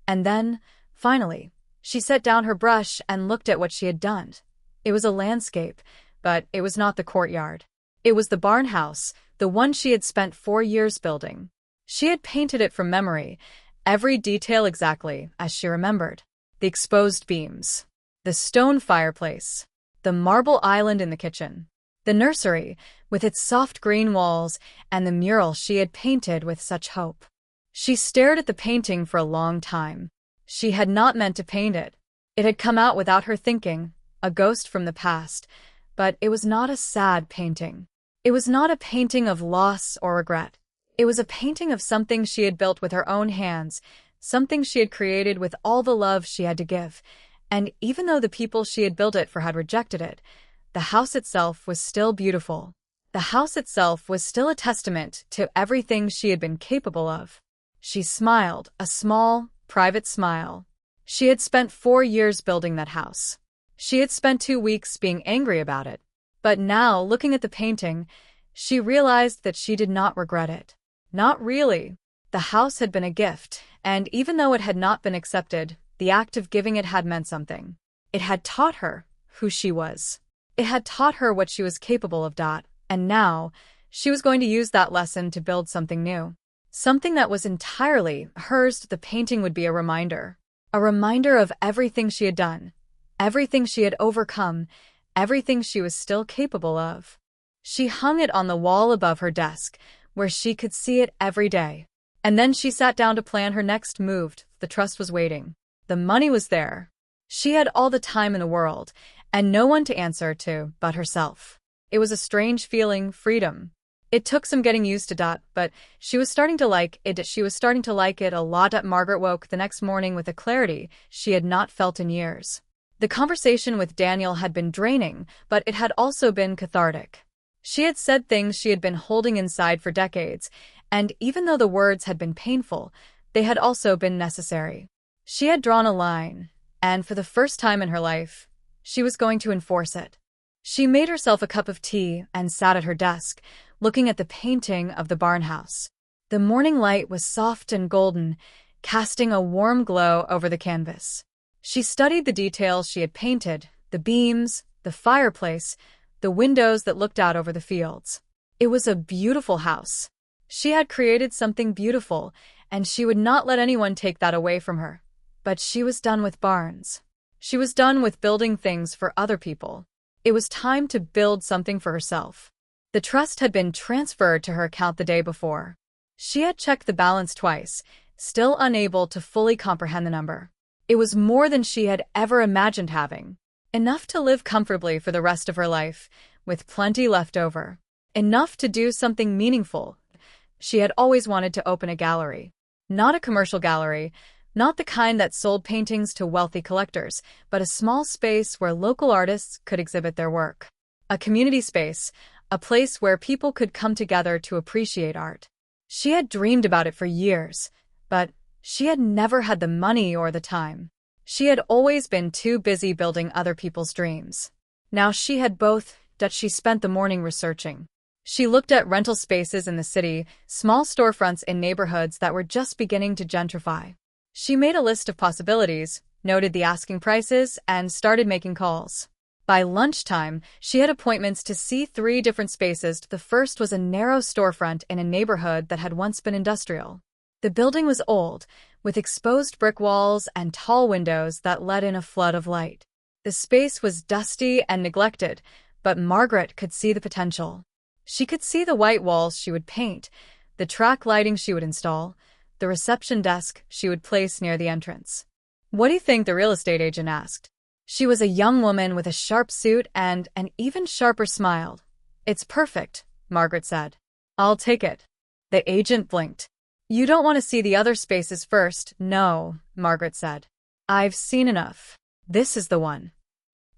And then, finally, she set down her brush and looked at what she had done. It was a landscape, but it was not the courtyard. It was the barn house, the one she had spent 4 years building. She had painted it from memory, every detail exactly as she remembered. The exposed beams, the stone fireplace, the marble island in the kitchen, the nursery with its soft green walls, and the mural she had painted with such hope. She stared at the painting for a long time. She had not meant to paint it. It had come out without her thinking, a ghost from the past, but it was not a sad painting. It was not a painting of loss or regret. It was a painting of something she had built with her own hands, something she had created with all the love she had to give. And even though the people she had built it for had rejected it, the house itself was still beautiful. The house itself was still a testament to everything she had been capable of. She smiled, a small, private smile. She had spent 4 years building that house. She had spent 2 weeks being angry about it. But now, looking at the painting, she realized that she did not regret it. Not really. The house had been a gift, and even though it had not been accepted, the act of giving it had meant something. It had taught her who she was. It had taught her what she was capable of, and now, she was going to use that lesson to build something new. Something that was entirely hers. The painting would be a reminder of everything she had done, everything she had overcome, everything she was still capable of. She hung it on the wall above her desk, where she could see it every day. And then she sat down to plan her next move. The trust was waiting. The money was there. She had all the time in the world, and no one to answer to but herself. It was a strange feeling, freedom. It took some getting used to, but she was starting to like it. She was starting to like it a lot. Margaret woke the next morning with a clarity she had not felt in years. The conversation with Daniel had been draining, but it had also been cathartic. She had said things she had been holding inside for decades, and even though the words had been painful, they had also been necessary. She had drawn a line, and for the first time in her life, she was going to enforce it. She made herself a cup of tea and sat at her desk, looking at the painting of the barn house. The morning light was soft and golden, casting a warm glow over the canvas. She studied the details she had painted, the beams, the fireplace, the windows that looked out over the fields. It was a beautiful house. She had created something beautiful, and she would not let anyone take that away from her. But she was done with barns. She was done with building things for other people. It was time to build something for herself. The trust had been transferred to her account the day before. She had checked the balance twice, still unable to fully comprehend the number. It was more than she had ever imagined having. Enough to live comfortably for the rest of her life, with plenty left over. Enough to do something meaningful. She had always wanted to open a gallery. Not a commercial gallery, not the kind that sold paintings to wealthy collectors, but a small space where local artists could exhibit their work. A community space, a place where people could come together to appreciate art. She had dreamed about it for years, but she had never had the money or the time. She had always been too busy building other people's dreams. Now she had both. She spent the morning researching. She looked at rental spaces in the city, small storefronts in neighborhoods that were just beginning to gentrify. She made a list of possibilities, noted the asking prices, and started making calls. By lunchtime, she had appointments to see 3 different spaces. The first was a narrow storefront in a neighborhood that had once been industrial. The building was old, with exposed brick walls and tall windows that let in a flood of light. The space was dusty and neglected, but Margaret could see the potential. She could see the white walls she would paint, the track lighting she would install, the reception desk she would place near the entrance. "What do you think?" the real estate agent asked. She was a young woman with a sharp suit and an even sharper smile. "It's perfect," Margaret said. "I'll take it." The agent blinked. You don't want to see the other spaces first, no, Margaret said. I've seen enough. This is the one.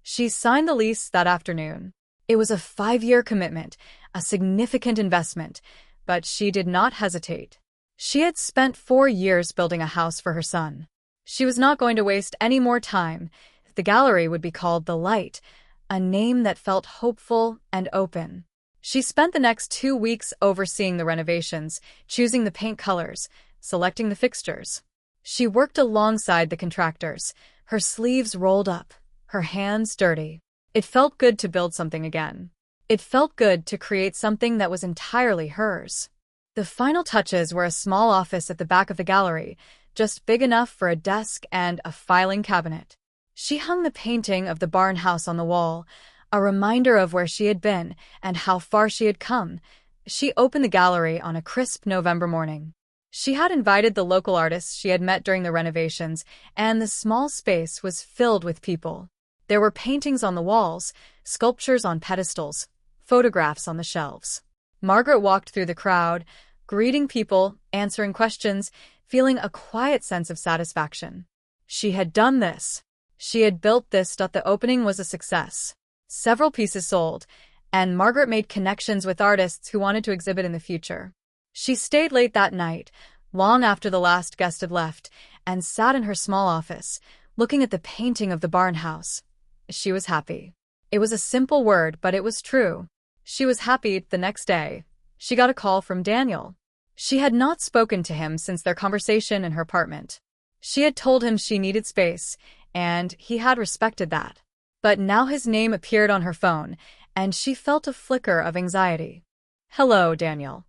She signed the lease that afternoon. It was a 5-year commitment, a significant investment, but she did not hesitate. She had spent 4 years building a house for her son. She was not going to waste any more time. The gallery would be called The Light, a name that felt hopeful and open. She spent the next 2 weeks overseeing the renovations, choosing the paint colors, selecting the fixtures. She worked alongside the contractors, her sleeves rolled up, her hands dirty. It felt good to build something again. It felt good to create something that was entirely hers. The final touches were a small office at the back of the gallery, just big enough for a desk and a filing cabinet. She hung the painting of the barn house on the wall, a reminder of where she had been and how far she had come. She opened the gallery on a crisp November morning. She had invited the local artists she had met during the renovations, and the small space was filled with people. There were paintings on the walls, sculptures on pedestals, photographs on the shelves. Margaret walked through the crowd, greeting people, answering questions, feeling a quiet sense of satisfaction. She had done this. She had built this. The opening was a success. Several pieces sold, and Margaret made connections with artists who wanted to exhibit in the future. She stayed late that night, long after the last guest had left, and sat in her small office, looking at the painting of the barn house. She was happy. It was a simple word, but it was true. She was happy. The next day, she got a call from Daniel. She had not spoken to him since their conversation in her apartment. She had told him she needed space, and he had respected that. But now his name appeared on her phone, and she felt a flicker of anxiety. "Hello, Daniel."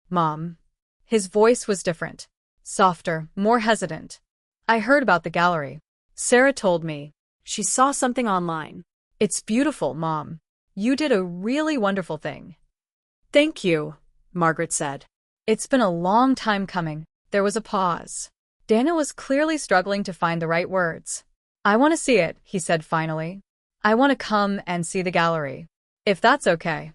"Mom." His voice was different, softer, more hesitant. "I heard about the gallery. Sarah told me. She saw something online. It's beautiful, Mom. You did a really wonderful thing." "Thank you," Margaret said. "It's been a long time coming." There was a pause. Daniel was clearly struggling to find the right words. "I want to see it," he said finally. "I want to come and see the gallery. If that's okay."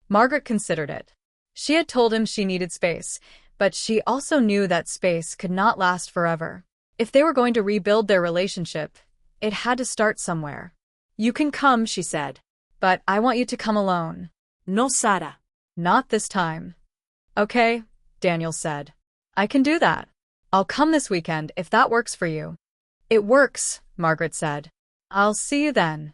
Margaret considered it. She had told him she needed space, but she also knew that space could not last forever. If they were going to rebuild their relationship, it had to start somewhere. "You can come," she said. "But I want you to come alone." "No, Sarah." "Not this time." "Okay," Daniel said. "I can do that. I'll come this weekend if that works for you." "It works," Margaret said. "I'll see you then."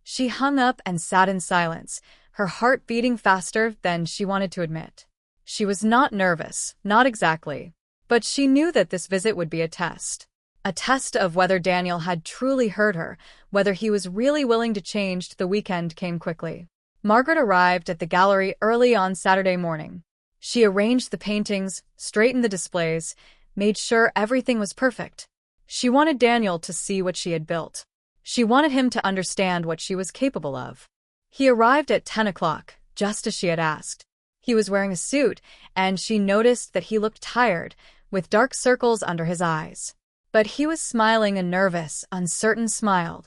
She hung up and sat in silence, her heart beating faster than she wanted to admit. She was not nervous, not exactly, but she knew that this visit would be a test. A test of whether Daniel had truly heard her, whether he was really willing to change. The weekend came quickly. Margaret arrived at the gallery early on Saturday morning. She arranged the paintings, straightened the displays, made sure everything was perfect. She wanted Daniel to see what she had built. She wanted him to understand what she was capable of. He arrived at 10 o'clock, just as she had asked. He was wearing a suit, and she noticed that he looked tired, with dark circles under his eyes. But he was smiling a nervous, uncertain smile.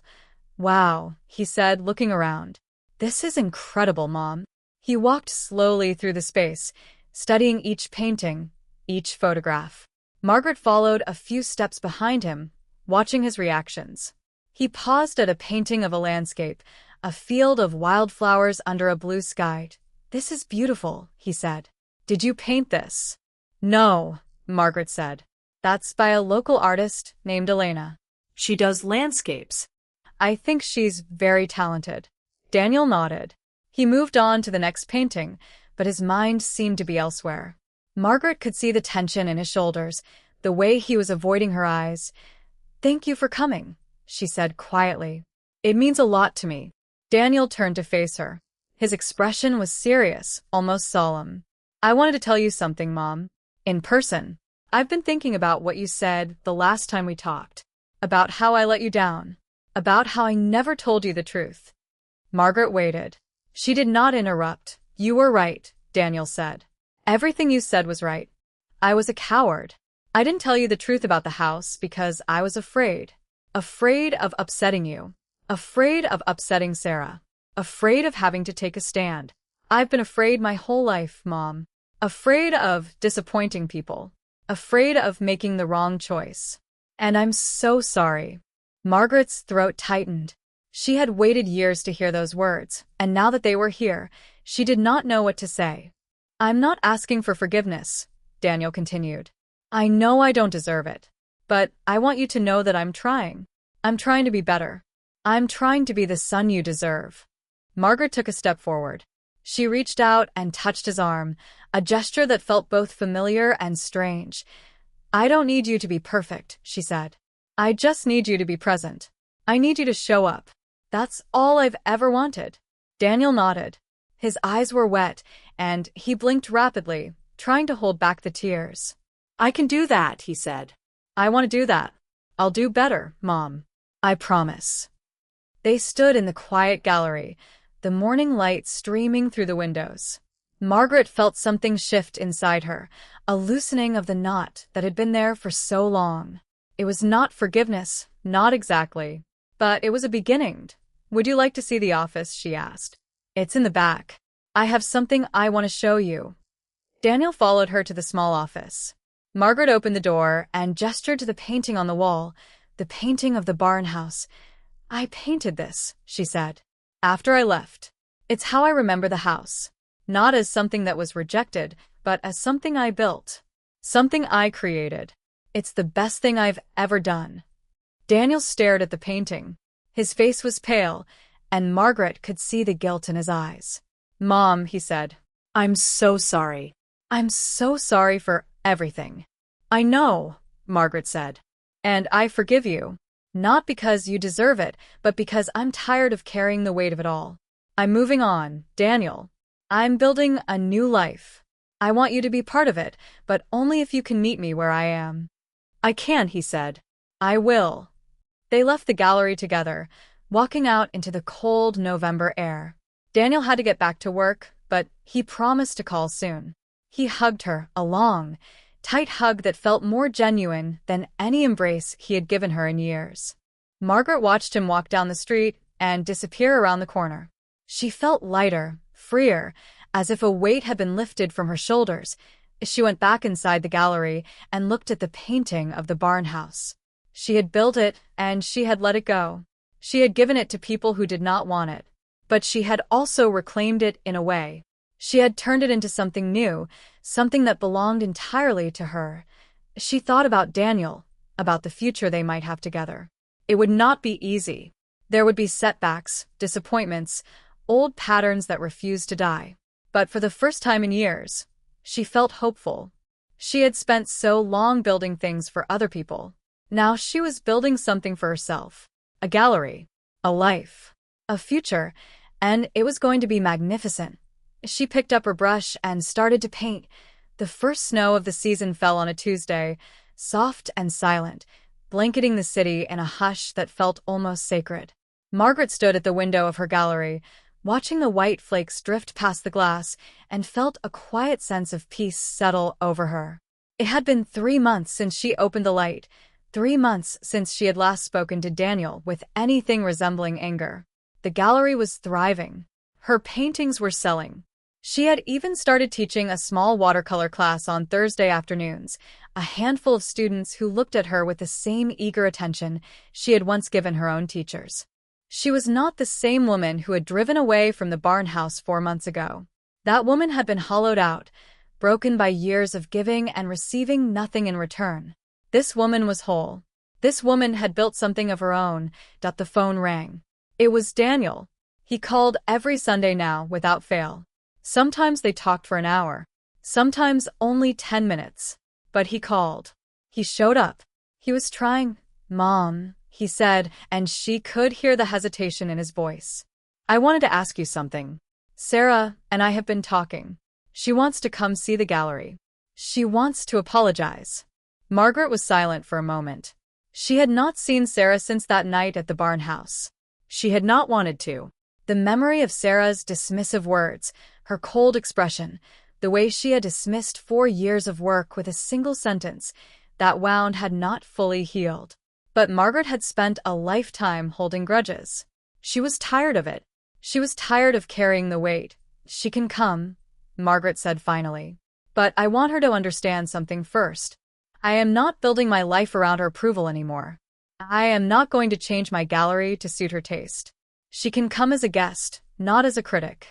"Wow," he said, looking around. "This is incredible, Mom." He walked slowly through the space, studying each painting, each photograph. Margaret followed a few steps behind him, watching his reactions. He paused at a painting of a landscape, a field of wildflowers under a blue sky. "This is beautiful," he said. "Did you paint this?" "No," Margaret said. "That's by a local artist named Elena. She does landscapes. I think she's very talented." Daniel nodded. He moved on to the next painting, but his mind seemed to be elsewhere. Margaret could see the tension in his shoulders, the way he was avoiding her eyes. "Thank you for coming," she said quietly. "It means a lot to me." Daniel turned to face her. His expression was serious, almost solemn. "I wanted to tell you something, Mom. In person. I've been thinking about what you said the last time we talked. About how I let you down. About how I never told you the truth." Margaret waited. She did not interrupt. "You were right," Daniel said. "Everything you said was right. I was a coward. I didn't tell you the truth about the house because I was afraid. Afraid of upsetting you. Afraid of upsetting Sarah. Afraid of having to take a stand. I've been afraid my whole life, Mom. Afraid of disappointing people. afraid of making the wrong choice. And I'm so sorry. Margaret's throat tightened. She had waited years to hear those words, and now that they were here, she did not know what to say. I'm not asking for forgiveness, Daniel continued. I know I don't deserve it. But I want you to know that I'm trying. I'm trying to be better. I'm trying to be the son you deserve. Margaret took a step forward. She reached out and touched his arm, a gesture that felt both familiar and strange. I don't need you to be perfect, she said. I just need you to be present. I need you to show up. That's all I've ever wanted. Daniel nodded. His eyes were wet, and he blinked rapidly, trying to hold back the tears. I can do that, he said. I want to do that. I'll do better, Mom. I promise. They stood in the quiet gallery, the morning light streaming through the windows. Margaret felt something shift inside her, a loosening of the knot that had been there for so long. It was not forgiveness, not exactly, but it was a beginning. Would you like to see the office? She asked. It's in the back. I have something I want to show you. Daniel followed her to the small office. Margaret opened the door and gestured to the painting on the wall, the painting of the barn house. I painted this, she said, after I left. It's how I remember the house. Not as something that was rejected, but as something I built. Something I created. It's the best thing I've ever done. Daniel stared at the painting. His face was pale, and Margaret could see the guilt in his eyes. Mom, he said. I'm so sorry. I'm so sorry for everything. I know, Margaret said. And I forgive you. Not because you deserve it, but because I'm tired of carrying the weight of it all. I'm moving on, Daniel. I'm building a new life. I want you to be part of it, but only if you can meet me where I am. I can, he said. I will. They left the gallery together, walking out into the cold November air. Daniel had to get back to work, but he promised to call soon. He hugged her, a long, tight hug that felt more genuine than any embrace he had given her in years. Margaret watched him walk down the street and disappear around the corner. She felt lighter, freer, as if a weight had been lifted from her shoulders. She went back inside the gallery and looked at the painting of the barn house. She had built it, and she had let it go. She had given it to people who did not want it. But she had also reclaimed it in a way. She had turned it into something new, something that belonged entirely to her. She thought about Daniel, about the future they might have together. It would not be easy. There would be setbacks, disappointments, old patterns that refused to die. But for the first time in years, she felt hopeful. She had spent so long building things for other people. Now she was building something for herself. A gallery, a life, a future, and it was going to be magnificent. She picked up her brush and started to paint. The first snow of the season fell on a Tuesday, soft and silent, blanketing the city in a hush that felt almost sacred. Margaret stood at the window of her gallery, watching the white flakes drift past the glass, and felt a quiet sense of peace settle over her. It had been 3 months since she opened the light, 3 months since she had last spoken to Daniel with anything resembling anger. The gallery was thriving. Her paintings were selling. She had even started teaching a small watercolor class on Thursday afternoons, a handful of students who looked at her with the same eager attention she had once given her own teachers. She was not the same woman who had driven away from the barn house 4 months ago. That woman had been hollowed out, broken by years of giving and receiving nothing in return. This woman was whole. This woman had built something of her own. The phone rang. It was Daniel. He called every Sunday now, without fail. Sometimes they talked for an hour. Sometimes only 10 minutes. But he called. He showed up. He was trying. Mom, he said, and she could hear the hesitation in his voice. I wanted to ask you something. Sarah and I have been talking. She wants to come see the gallery. She wants to apologize. Margaret was silent for a moment. She had not seen Sarah since that night at the barn house. She had not wanted to. The memory of Sarah's dismissive words, her cold expression, the way she had dismissed 4 years of work with a single sentence, that wound had not fully healed. But Margaret had spent a lifetime holding grudges. She was tired of it. She was tired of carrying the weight. She can come, Margaret said finally. But I want her to understand something first. I am not building my life around her approval anymore. I am not going to change my gallery to suit her taste. She can come as a guest, not as a critic.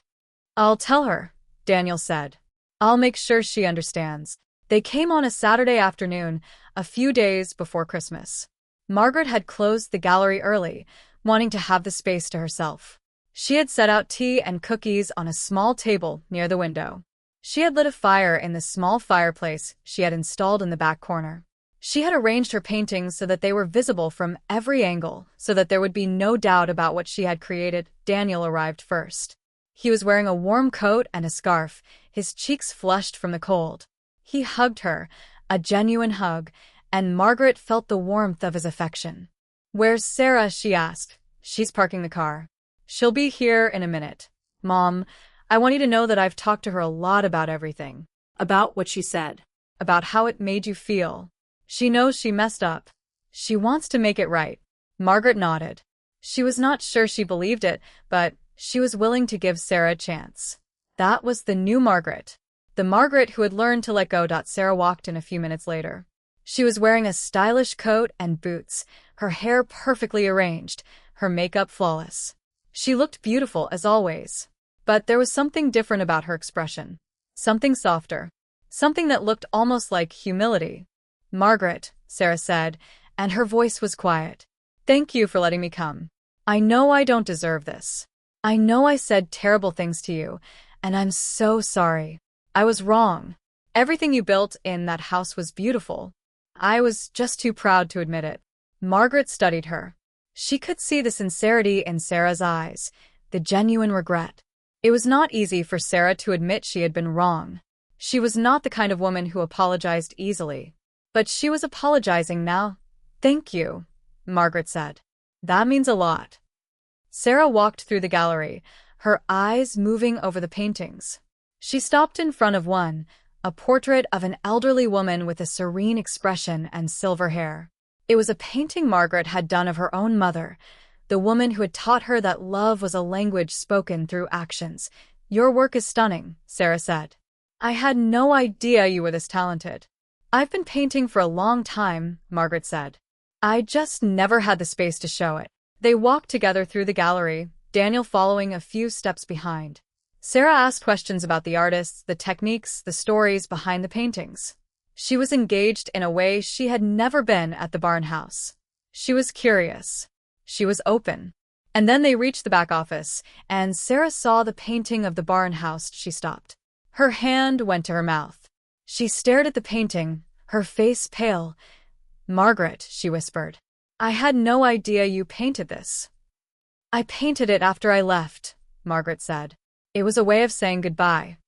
I'll tell her, Daniel said. I'll make sure she understands. They came on a Saturday afternoon, a few days before Christmas. Margaret had closed the gallery early, wanting to have the space to herself. She had set out tea and cookies on a small table near the window. She had lit a fire in the small fireplace she had installed in the back corner. She had arranged her paintings so that they were visible from every angle, so that there would be no doubt about what she had created. Daniel arrived first. He was wearing a warm coat and a scarf, his cheeks flushed from the cold. He hugged her, a genuine hug, and Margaret felt the warmth of his affection. "Where's Sarah?" she asked. "She's parking the car. She'll be here in a minute. Mom, I want you to know that I've talked to her a lot about everything." About what she said. About how it made you feel. She knows she messed up. She wants to make it right. Margaret nodded. She was not sure she believed it, but she was willing to give Sarah a chance. That was the new Margaret. The Margaret who had learned to let go. Sarah walked in a few minutes later. She was wearing a stylish coat and boots, her hair perfectly arranged, her makeup flawless. She looked beautiful as always. But there was something different about her expression. Something softer. Something that looked almost like humility. "Margaret," Sarah said, and her voice was quiet. "Thank you for letting me come. I know I don't deserve this. I know I said terrible things to you, and I'm so sorry. I was wrong. Everything you built in that house was beautiful. I was just too proud to admit it." Margaret studied her. She could see the sincerity in Sarah's eyes, the genuine regret. It was not easy for Sarah to admit she had been wrong. She was not the kind of woman who apologized easily. But she was apologizing now. "Thank you," Margaret said. "That means a lot." Sarah walked through the gallery, her eyes moving over the paintings. She stopped in front of one, a portrait of an elderly woman with a serene expression and silver hair. It was a painting Margaret had done of her own mother, the woman who had taught her that love was a language spoken through actions. "Your work is stunning," Sarah said. "I had no idea you were this talented." "I've been painting for a long time," Margaret said. "I just never had the space to show it." They walked together through the gallery, Daniel following a few steps behind. Sarah asked questions about the artists, the techniques, the stories behind the paintings. She was engaged in a way she had never been at the barn house. She was curious. She was open. And then they reached the back office, and Sarah saw the painting of the barn house. She stopped. Her hand went to her mouth. She stared at the painting, her face pale. "Margaret," she whispered, "I had no idea you painted this." "I painted it after I left," Margaret said. "It was a way of saying goodbye."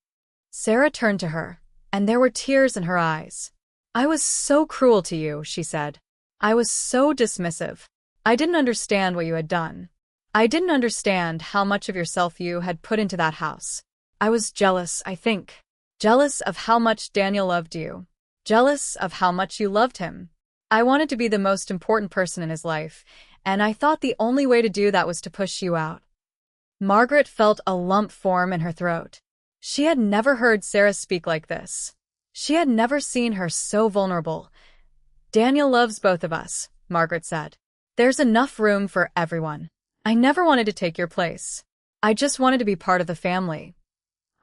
Sarah turned to her, and there were tears in her eyes. "I was so cruel to you," she said. "I was so dismissive. I didn't understand what you had done. I didn't understand how much of yourself you had put into that house. I was jealous, I think. Jealous of how much Daniel loved you. Jealous of how much you loved him. I wanted to be the most important person in his life, and I thought the only way to do that was to push you out." Margaret felt a lump form in her throat. She had never heard Sarah speak like this. She had never seen her so vulnerable. "Daniel loves both of us," Margaret said. "There's enough room for everyone. I never wanted to take your place. I just wanted to be part of the family."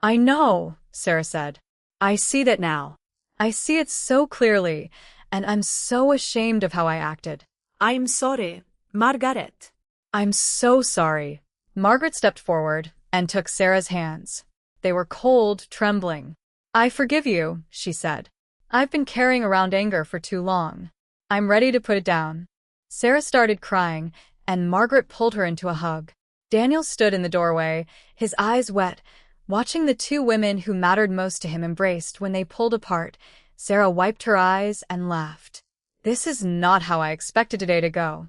"I know," Sarah said. "I see that now. I see it so clearly, and I'm so ashamed of how I acted." "I'm sorry, Margaret." "I'm so sorry." Margaret stepped forward and took Sarah's hands. They were cold, trembling. "I forgive you," she said. "I've been carrying around anger for too long. I'm ready to put it down." Sarah started crying, and Margaret pulled her into a hug. Daniel stood in the doorway, his eyes wet, watching the two women who mattered most to him embraced. When they pulled apart, Sarah wiped her eyes and laughed. "This is not how I expected today to go."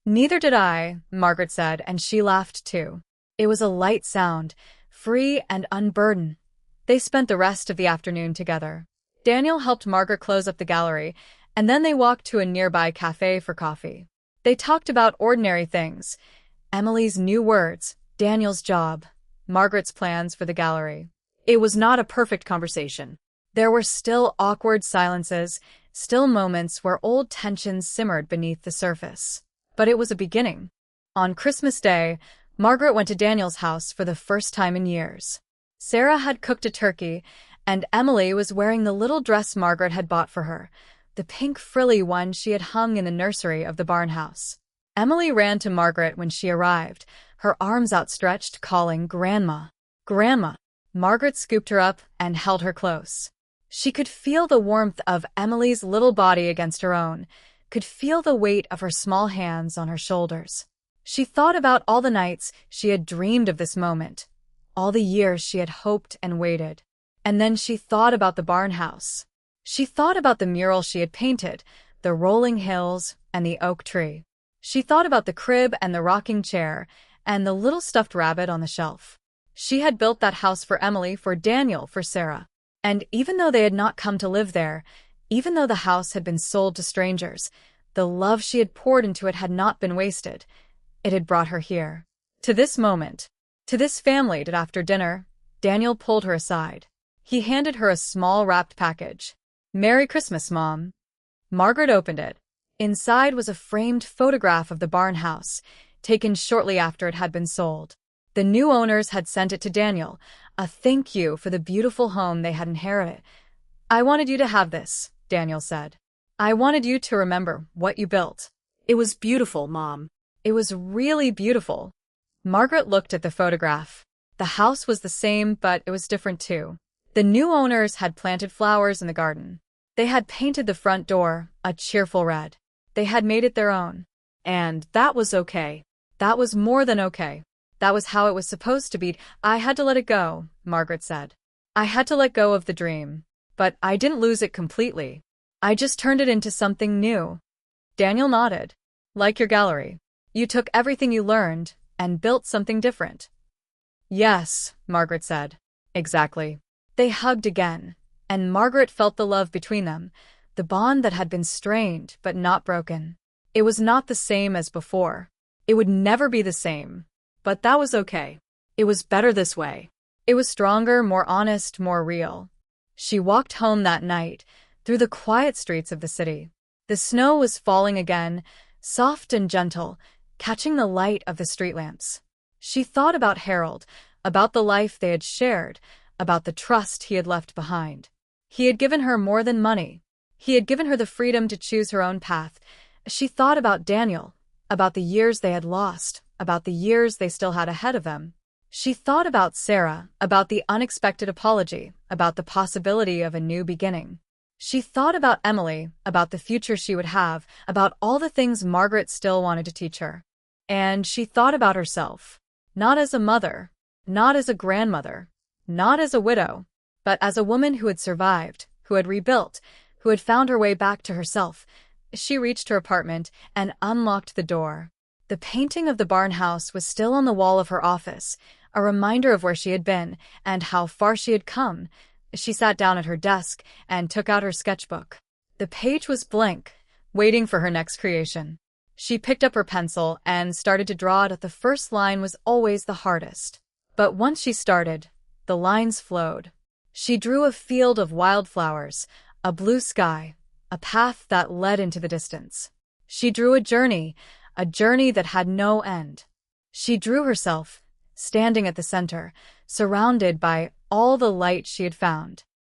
"Neither did I," Margaret said, and she laughed too. It was a light sound, free and unburdened. They spent the rest of the afternoon together. Daniel helped Margaret close up the gallery, and then they walked to a nearby cafe for coffee. They talked about ordinary things. Emily's new words, Daniel's job, Margaret's plans for the gallery. It was not a perfect conversation. There were still awkward silences. still moments where old tensions simmered beneath the surface. But it was a beginning. On Christmas Day, Margaret went to Daniel's house for the first time in years. Sarah had cooked a turkey, and Emily was wearing the little dress Margaret had bought for her, the pink frilly one she had hung in the nursery of the barn house. Emily ran to Margaret when she arrived, her arms outstretched, calling, "Grandma! Grandma!" Margaret scooped her up and held her close. She could feel the warmth of Emily's little body against her own, could feel the weight of her small hands on her shoulders. She thought about all the nights she had dreamed of this moment, all the years she had hoped and waited. And then she thought about the barn house. She thought about the mural she had painted, the rolling hills and the oak tree. She thought about the crib and the rocking chair and the little stuffed rabbit on the shelf. She had built that house for Emily, for Daniel, for Sarah. And even though they had not come to live there, even though the house had been sold to strangers, the love she had poured into it had not been wasted. It had brought her here. To this moment. To this family. That after dinner, Daniel pulled her aside. He handed her a small wrapped package. "Merry Christmas, Mom." Margaret opened it. Inside was a framed photograph of the barn house, taken shortly after it had been sold. The new owners had sent it to Daniel, a thank you for the beautiful home they had inherited. "I wanted you to have this," Daniel said. "I wanted you to remember what you built." It was beautiful, Mom. It was really beautiful. Margaret looked at the photograph. The house was the same, but it was different too. The new owners had planted flowers in the garden. They had painted the front door a cheerful red. They had made it their own. And that was okay. That was more than okay. That was how it was supposed to be. "I had to let it go," Margaret said. "I had to let go of the dream. But I didn't lose it completely. I just turned it into something new." Daniel nodded. "Like your gallery. You took everything you learned and built something different." "Yes," Margaret said. "Exactly." They hugged again, and Margaret felt the love between them, the bond that had been strained but not broken. It was not the same as before. It would never be the same. But that was okay. It was better this way. It was stronger, more honest, more real. She walked home that night, through the quiet streets of the city. The snow was falling again, soft and gentle, catching the light of the street lamps. She thought about Harold, about the life they had shared, about the trust he had left behind. He had given her more than money. He had given her the freedom to choose her own path. She thought about Daniel, about the years they had lost, about the years they still had ahead of them. She thought about Sarah, about the unexpected apology, about the possibility of a new beginning. She thought about Emily, about the future she would have, about all the things Margaret still wanted to teach her. And she thought about herself, not as a mother, not as a grandmother, not as a widow, but as a woman who had survived, who had rebuilt, who had found her way back to herself. She reached her apartment and unlocked the door. The painting of the barn house was still on the wall of her office, a reminder of where she had been and how far she had come. She sat down at her desk and took out her sketchbook. The page was blank, waiting for her next creation. She picked up her pencil and started to draw it. The first line was always the hardest. But once she started, the lines flowed. She drew a field of wildflowers, a blue sky, a path that led into the distance. She drew a journey that had no end. She drew herself, standing at the center, surrounded by all the light she had found.